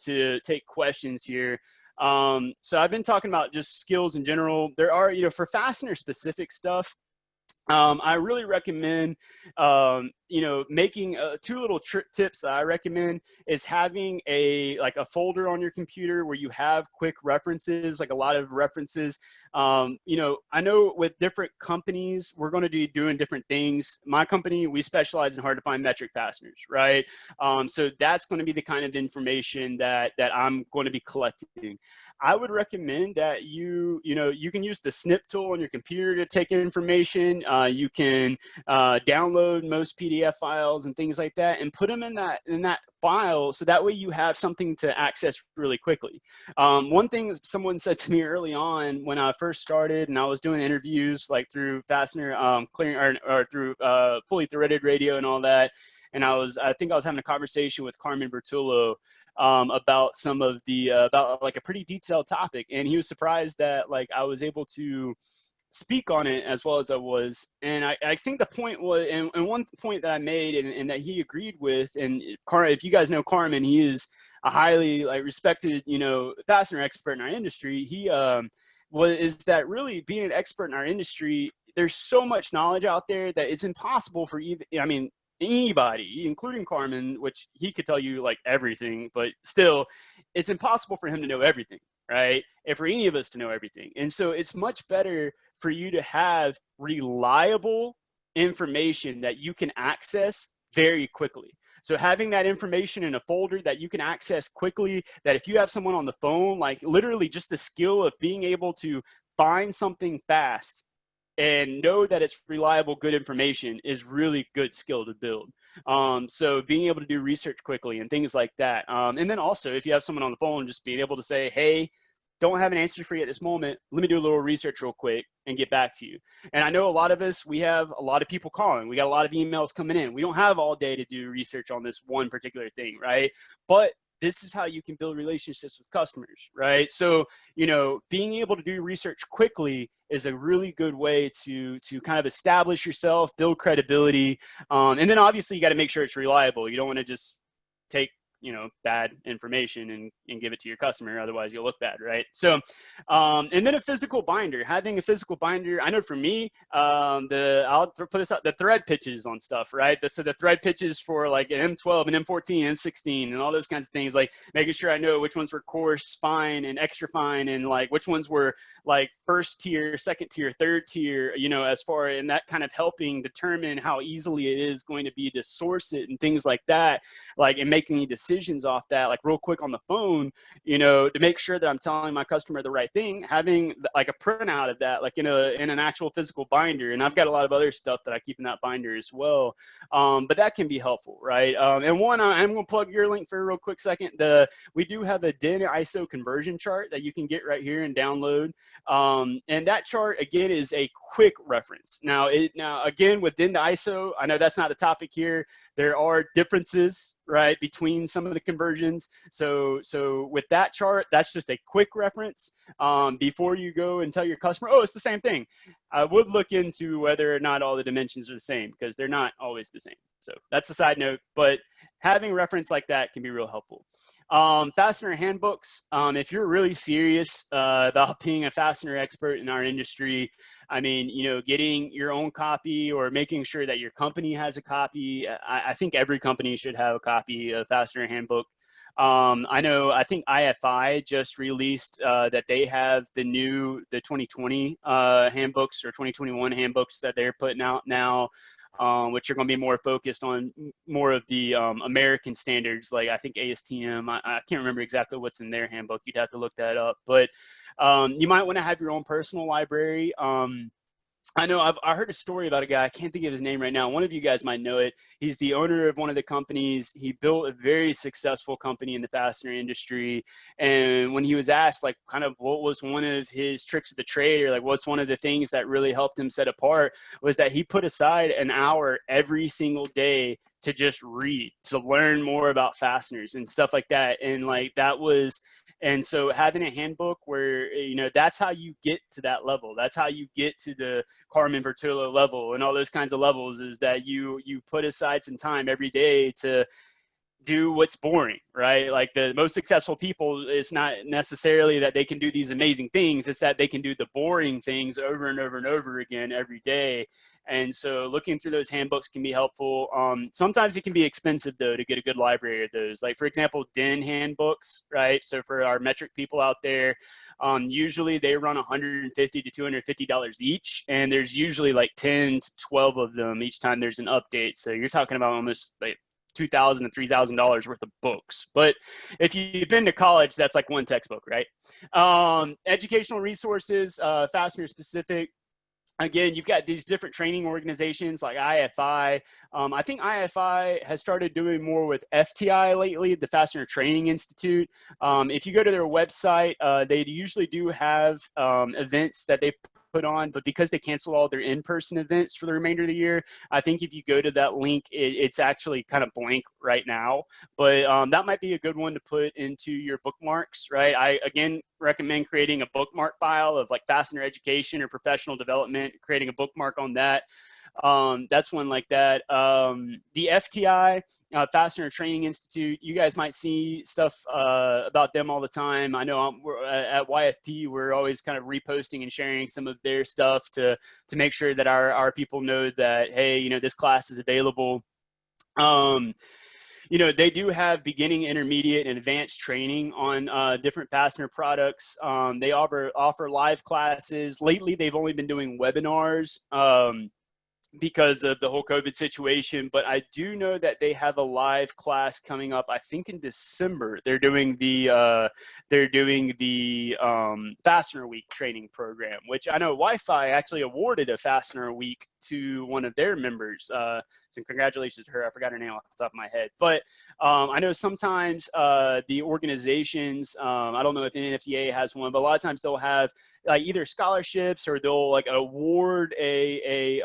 take questions here. So I've been talking about just skills in general. There are, you know, for fastener specific stuff, I really recommend, you know, making two little tips that I recommend is having a folder on your computer where you have quick references, like a lot of references. You know, I know with different companies, we're going to be doing different things. My company, we specialize in hard to find metric fasteners, right? So that's going to be the kind of information that I'm going to be collecting. I would recommend that you know, you can use the snip tool on your computer to take information. You can download most PDF files and things like that and put them in that file, so that way you have something to access really quickly. One thing someone said to me early on when I first started and I was doing interviews like through Fastener, clearing or through fully threaded radio and all that, and I think I was having a conversation with Carmen Bertullo about some of the about like a pretty detailed topic, and he was surprised that like I was able to speak on it as well as I was. And I think the point was, and one point that I made and that he agreed with, and if you guys know Carmen, he is a highly like respected, you know, fastener expert in our industry. He is that really being an expert in our industry, there's so much knowledge out there that it's impossible for even, I mean, anybody, including Carmen, which he could tell you like everything, but still it's impossible for him to know everything, right? And for any of us to know everything. And so it's much better for you to have reliable information that you can access very quickly. So having that information in a folder that you can access quickly, that if you have someone on the phone, like literally just the skill of being able to find something fast and know that it's reliable, good information is really good skill to build. So being able to do research quickly and things like that. And then also if you have someone on the phone, just being able to say, hey, don't have an answer for you at this moment. Let me do a little research real quick and get back to you. And I know a lot of us, we have a lot of people calling. We got a lot of emails coming in. We don't have all day to do research on this one particular thing, right? But this is how you can build relationships with customers, right? So, you know, being able to do research quickly is a really good way to kind of establish yourself, build credibility. And then obviously you got to make sure it's reliable. You don't want to just take, you know, bad information and give it to your customer. Otherwise you'll look bad, right? So, and then a physical binder, having a physical binder. I know for me, I'll put this out, the thread pitches on stuff, right? So the thread pitches for like an M12 and M14 and M16 and all those kinds of things, like making sure I know which ones were coarse, fine, and extra fine, and like which ones were like first tier, second tier, third tier, you know, as far, and that kind of helping determine how easily it is going to be to source it and things like that, like, and making decisions off that, like real quick on the phone, you know, to make sure that I'm telling my customer the right thing, having like a printout of that, like in an actual physical binder. And I've got a lot of other stuff that I keep in that binder as well. But that can be helpful, right? And one, I'm going to plug your link for a real quick second. We do have a DIN ISO conversion chart that you can get right here and download. And that chart again is a quick reference. Now again, with DIN to ISO, I know that's not the topic here. There are differences, right, between some of the conversions. So with that chart, that's just a quick reference. Before you go and tell your customer, oh, it's the same thing, I would look into whether or not all the dimensions are the same, because they're not always the same. So that's a side note, but having a reference like that can be real helpful. Fastener handbooks. If you're really serious about being a fastener expert in our industry, I mean, you know, getting your own copy or making sure that your company has a copy. I think every company should have a copy of Fastener handbook. I think IFI just released that they have the 2020 handbooks or 2021 handbooks that they're putting out now. Which are going to be more focused on more of the American standards, like I think ASTM. I can't remember exactly what's in their handbook. You'd have to look that up. But you might want to have your own personal library. I know I heard a story about a guy. I can't think of his name right now. One of you guys might know it. He's the owner of one of the companies. He built a very successful company in the fastener industry. And when he was asked, like, kind of what was one of his tricks of the trade, or like what's one of the things that really helped him set apart, was that he put aside an hour every single day to just read, to learn more about fasteners and stuff like that. And like that was, and so having a handbook where, you know, that's how you get to that level. That's how you get to the Carmen Vertullo level and all those kinds of levels, is that you put aside some time every day to do what's boring, right? Like the most successful people, it's not necessarily that they can do these amazing things. It's that they can do the boring things over and over and over again every day. And so looking through those handbooks can be helpful. Sometimes it can be expensive though to get a good library of those. Like for example, DIN handbooks, right? So for our metric people out there, usually they run $150 to $250 each, and there's usually like 10 to 12 of them each time there's an update. So you're talking about almost like $2,000 to $3,000 worth of books. But if you've been to college, that's like one textbook, right? Educational resources, fastener specific. Again, you've got these different training organizations like IFI. I think IFI has started doing more with FTI lately, the Fastener Training Institute. If you go to their website, they usually do have events that they put on, but because they canceled all their in-person events for the remainder of the year, I think if you go to that link, it's actually kind of blank right now. But that might be a good one to put into your bookmarks, right? I, again, recommend creating a bookmark file of like fastener education or professional development, creating a bookmark on that. That's one like that. The FTI, Fastener Training Institute, you guys might see stuff about them all the time. I know we're, at YFP, we're always kind of reposting and sharing some of their stuff to make sure that our people know that, hey, you know, this class is available. You know, they do have beginning, intermediate, and advanced training on different fastener products. They offer live classes. Lately, they've only been doing webinars because of the whole COVID situation, but I do know that they have a live class coming up, I think in December. They're doing the Fastener Week training program, which I know Wi-Fi actually awarded a Fastener Week to one of their members. So congratulations to her. I forgot her name off the top of my head. But I know sometimes the organizations, I don't know if NFDA has one, but a lot of times they'll have like either scholarships or they'll like award a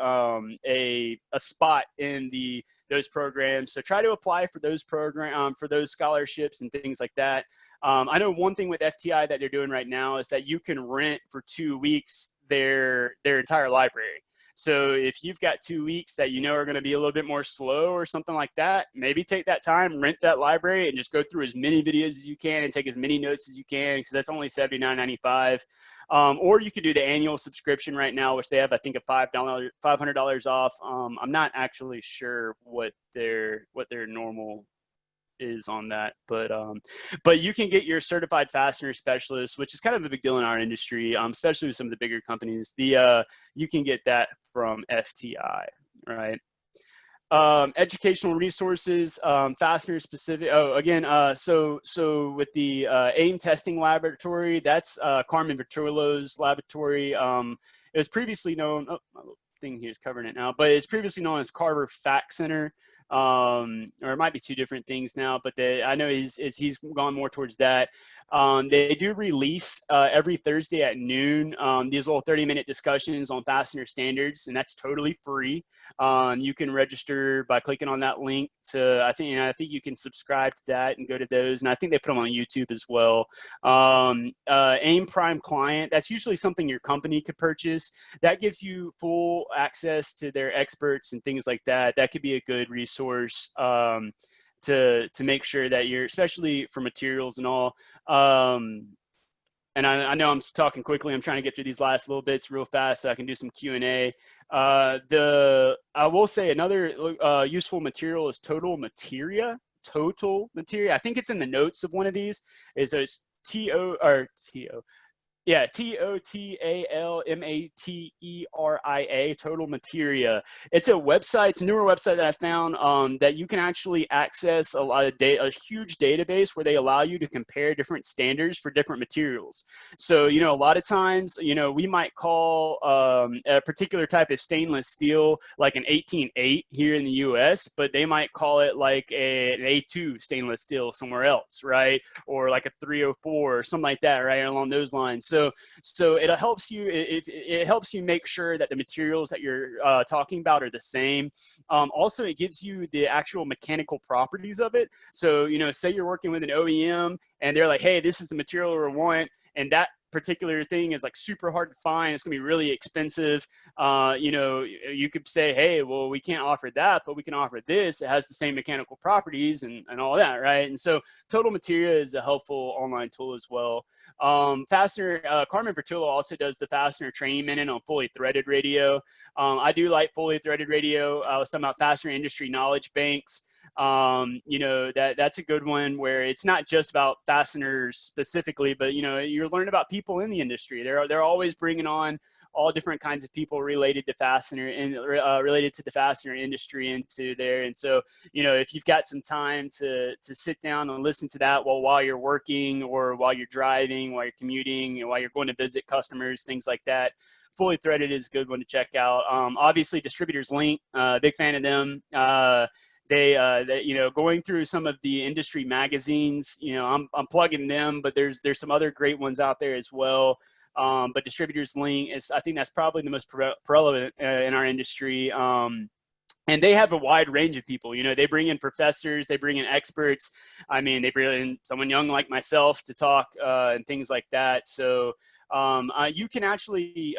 spot in those programs. So try to apply for those for those scholarships and things like that. I know one thing with FTI that they're doing right now is that you can rent for 2 weeks their entire library. So if you've got 2 weeks that you know are going to be a little bit more slow or something like that, maybe take that time, rent that library, and just go through as many videos as you can and take as many notes as you can, because that's only $79.95. Or you could do the annual subscription right now, which they have, I think, a $500 off. I'm not actually sure what their normal is on that, but you can get your certified fastener specialist, which is kind of a big deal in our industry, especially with some of the bigger companies. You can get that from FTI, right? Educational resources, fastener specific. Oh, again, so with the AIM testing laboratory, that's Carmen Vitullo's laboratory. It was previously known. Oh, my little thing here is covering it now, but it's previously known as Carver Fact Center. Or it might be two different things now, but I know he's gone more towards that. They do release every Thursday at noon these little 30-minute discussions on fastener standards, and that's totally free. You can register by clicking on that link to, I think you can subscribe to that and go to those, and I think they put them on YouTube as well. AIM Prime Client, that's usually something your company could purchase. That gives you full access to their experts and things like that. That could be a good resource to make sure that you're, especially for materials and all. And I know I'm talking quickly. I'm trying to get through these last little bits real fast so I can do some Q&A. I will say another useful material is Total Materia. Total Materia. I think it's in the notes of one of these. It's Yeah, TOTALMATERIA, Total Materia. It's a website, it's a newer website that I found that you can actually access a huge database where they allow you to compare different standards for different materials. So, you know, a lot of times, you know, we might call a particular type of stainless steel like an 18-8 here in the US, but they might call it like an A2 stainless steel somewhere else, right? Or like a 304 or something like that, right? Along those lines. So it helps you. It helps you make sure that the materials that you're talking about are the same. Also, it gives you the actual mechanical properties of it. So, you know, say you're working with an OEM and they're like, hey, this is the material we want, and that particular thing is like super hard to find, it's going to be really expensive, you know, you could say, hey, well, we can't offer that, but we can offer this. It has the same mechanical properties and all that, right? And so Total Materia is a helpful online tool as well. Fastener, Carmen Bertullo also does the Fastener Training Minute on Fully Threaded Radio. I do like Fully Threaded Radio. I was talking about Fastener Industry Knowledge Banks. You know, that's a good one where it's not just about fasteners specifically, but you know, you're learning about people in the industry. They're always bringing on all different kinds of people related to fastener and related to the fastener industry into there. And so, you know, if you've got some time to sit down and listen to that while you're working or while you're driving, while you're commuting, and while you're going to visit customers, things like that, Fully Threaded is a good one to check out. Obviously, Distributors Link, big fan of them. They you know, going through some of the industry magazines, you know, I'm plugging them, but there's some other great ones out there as well. But Distributors Link is, I think that's probably the most relevant in our industry. And they have a wide range of people. You know, they bring in professors, they bring in experts. I mean, they bring in someone young like myself to talk and things like that. So you can actually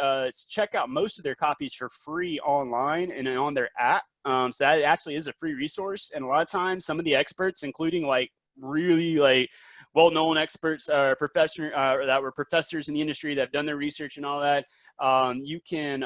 check out most of their copies for free online and on their app. So that actually is a free resource. And a lot of times, some of the experts, including like really like well-known experts that were professors in the industry that have done their research and all that, you can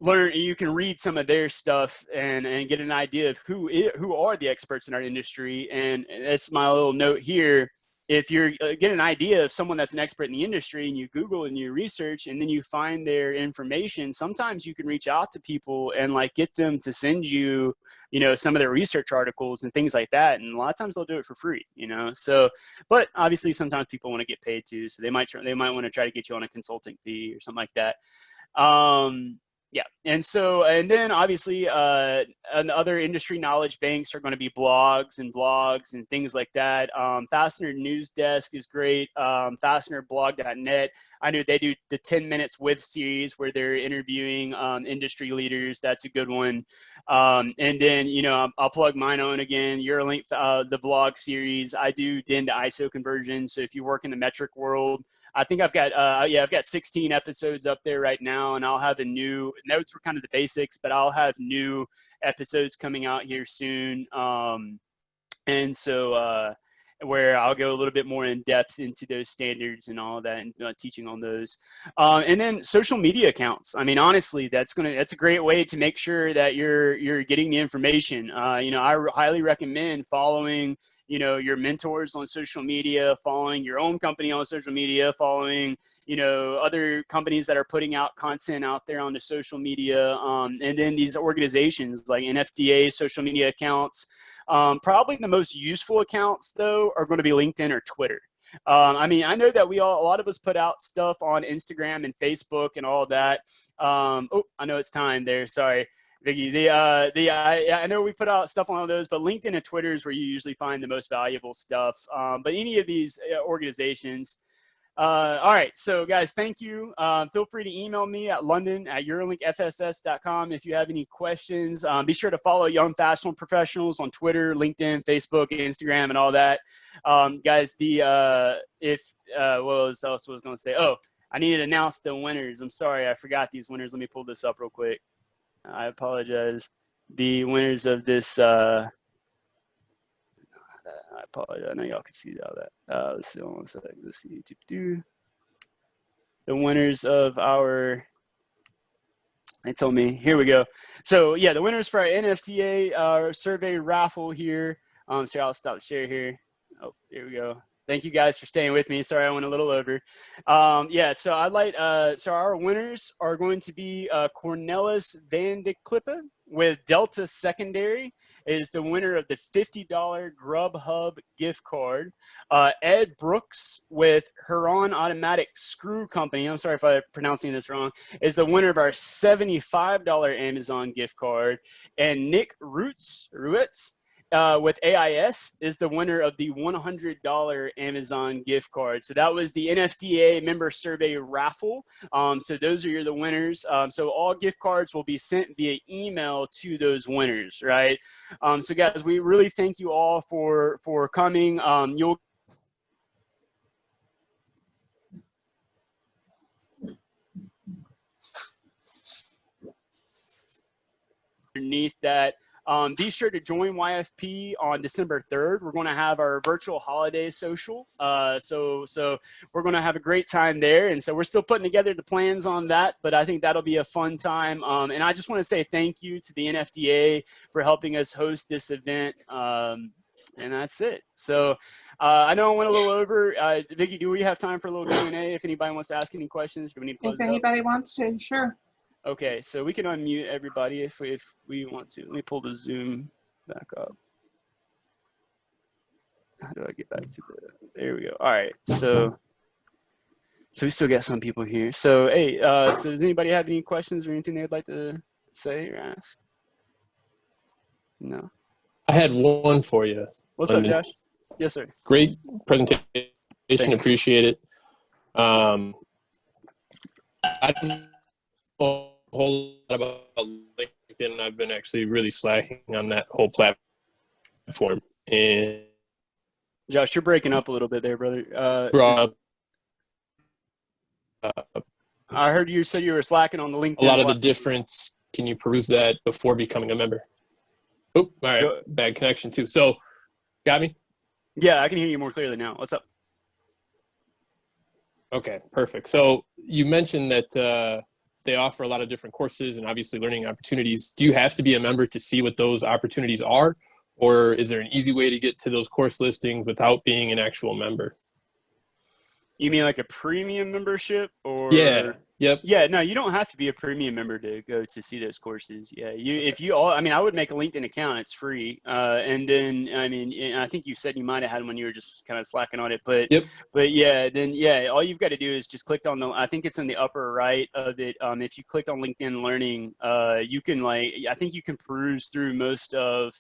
learn, you can read some of their stuff and get an idea of who are the experts in our industry. And that's my little note here. If you're get an idea of someone that's an expert in the industry and you Google and you research and then you find their information, sometimes you can reach out to people and like get them to send you, you know, some of their research articles and things like that. And a lot of times they'll do it for free, you know. So, but obviously sometimes people want to get paid too, so they might want to try to get you on a consulting fee or something like that. Yeah, and so, and then obviously and other industry knowledge banks are going to be blogs and things like that. Fastener News Desk is great. Fastenerblog.net. I know they do the 10 Minutes With series where they're interviewing industry leaders. That's a good one. And then, you know, I'll plug mine own again, Eurolink, the blog series. I do DIN to ISO conversion. So if you work in the metric world, I think I've got, I've got 16 episodes up there right now, and I'll have a new, notes were kind of the basics, but I'll have new episodes coming out here soon. And so, where I'll go a little bit more in depth into those standards and all of that, and teaching on those. And then social media accounts. I mean, honestly, that's a great way to make sure that you're getting the information. You know, I highly recommend following, you know, your mentors on social media, following your own company on social media, following, you know, other companies that are putting out content out there on the social media. And then these organizations like NFDA social media accounts. Probably the most useful accounts though are going to be LinkedIn or Twitter. I mean, I know that a lot of us put out stuff on Instagram and Facebook and all that. Oh, I know it's time there. Sorry. Vicky, I know we put out stuff on all those, but LinkedIn and Twitter is where you usually find the most valuable stuff. But any of these organizations. All right, so guys, thank you. Feel free to email me at london@eurolinkfss.com if you have any questions. Be sure to follow Young Fastener Professionals on Twitter, LinkedIn, Facebook, Instagram, and all that. Guys, what else was I going to say? Oh, I need to announce the winners. I'm sorry, I forgot these winners. Let me pull this up real quick. I apologize. The winners of this, I apologize. I know y'all can see all that. Let's see, one second. Let's see. The winners of our, they told me, here we go. So yeah, the winners for our NFTA survey raffle here. So I'll stop share here. Oh, here we go. Thank you guys for staying with me. Sorry, I went a little over. Yeah, so I'd like, so our winners are going to be Cornelis Van de Klippe with Delta Secondary is the winner of the $50 Grubhub gift card. Ed Brooks with Huron Automatic Screw Company, I'm sorry if I'm pronouncing this wrong, is the winner of our $75 Amazon gift card. And Nick Ruetz with AIS is the winner of the $100 Amazon gift card. So that was the NFDA member survey raffle. So those are the winners. So all gift cards will be sent via email to those winners, right? So guys, we really thank you all for coming. You'll underneath that. Be sure to join YFP on December 3rd. We're going to have our virtual holiday social. So we're going to have a great time there. And so we're still putting together the plans on that, but I think that'll be a fun time. And I just want to say thank you to the NFDA for helping us host this event. And that's it. So I know I went a little over. Vicky, do we have time for a little Q&A if anybody wants to ask any questions? Do we need to close If anybody wants to, sure. Okay, so we can unmute everybody if we want to. Let me pull the Zoom back up. How do I get back to there we go. All right, so we still got some people here. So, hey, so does anybody have any questions or anything they'd like to say or ask? No? I had one for you. What's up, Josh? Yes, sir. Great presentation. Thanks. Appreciate it. I don't know a whole lot about LinkedIn. I've been actually really slacking on that whole platform. And Josh, you're breaking up a little bit there, brother. brought up I heard you said you were slacking on the LinkedIn. a lot of the difference. Can you peruse that before becoming a member? Oh, all right. Bad connection too. So, got me? Yeah, I can hear you more clearly now. What's up? Okay, perfect. So you mentioned that they offer a lot of different courses and obviously learning opportunities. Do you have to be a member to see what those opportunities are? Or is there an easy way to get to those course listings without being an actual member? You mean like a premium membership or? Yeah. Yep. Yeah, no, you don't have to be a premium member to go to see those courses. Yeah, I mean, I would make a LinkedIn account. It's free. And then, I mean, I think you said you might have had when you were just kind of slacking on it, but, yep. But yeah, then, yeah, all you've got to do is just click on I think it's in the upper right of it. If you clicked on LinkedIn Learning, you can I think you can peruse through most of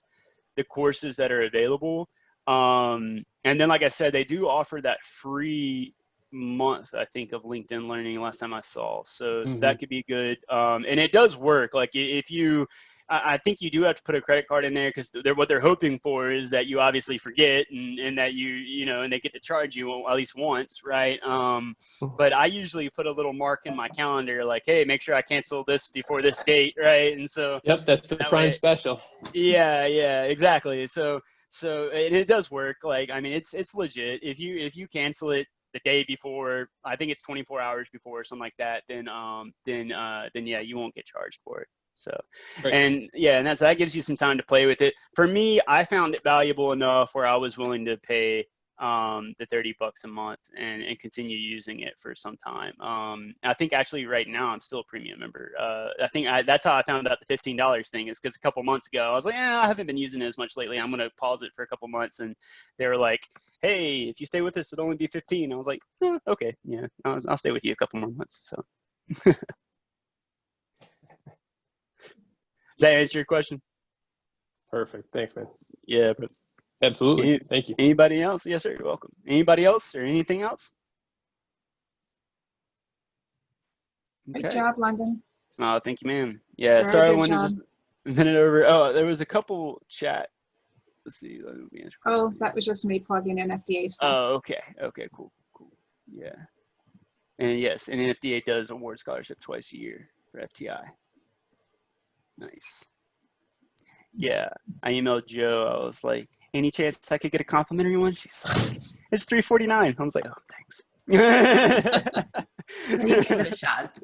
the courses that are available. And then, like I said, they do offer that free month, I think, of LinkedIn Learning last time I saw. So that could be good. And it does work. Like if you, I think you do have to put a credit card in there because what they're hoping for is that you obviously forget and that and they get to charge you at least once, right? But I usually put a little mark in my calendar like, hey, make sure I cancel this before this date, right? And so yep, that's the prime special. Yeah, exactly. So and it does work. Like, I mean, it's legit. If you cancel it the day before, I think it's 24 hours before or something like that, then yeah, you won't get charged for it. So, right. And yeah, and that gives you some time to play with it. For me, I found it valuable enough where I was willing to pay the $30 a month and continue using it for some time. I think actually right now I'm still a premium member. I think that's how I found out the $15 thing is because a couple months ago I was like, I haven't been using it as much lately. I'm going to pause it for a couple months. And they were like, hey, if you stay with us, it'll only be 15. I was like, okay, yeah, I'll stay with you a couple more months. So does that answer your question? Perfect. Thanks, man. Yeah, but absolutely. Thank you. Anybody else? Yes, sir. You're welcome. Anybody else or anything else? Great job, London. Oh, thank you, ma'am. Yeah, Very sorry, I good wanted job. to just a minute over. Oh, there was a couple chat. Let's see. Let me answer that was just me plugging in FDA stuff. Oh, okay. Okay, cool. Yeah. And yes, and FDA does award scholarship twice a year for FTI. Nice. Yeah, I emailed Joe. I was like, any chance I could get a complimentary one? She's like, it's $349. I was like, oh, thanks. You give it a shot.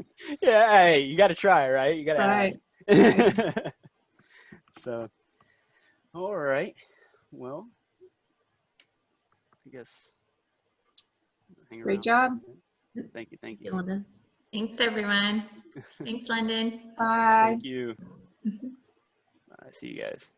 Yeah, hey, you got to try, right? You got to Right. ask. So, all right. Well, I guess. Great job. Thank you. London. Thanks, everyone. Thanks, London. Bye. Thank you. I see you guys.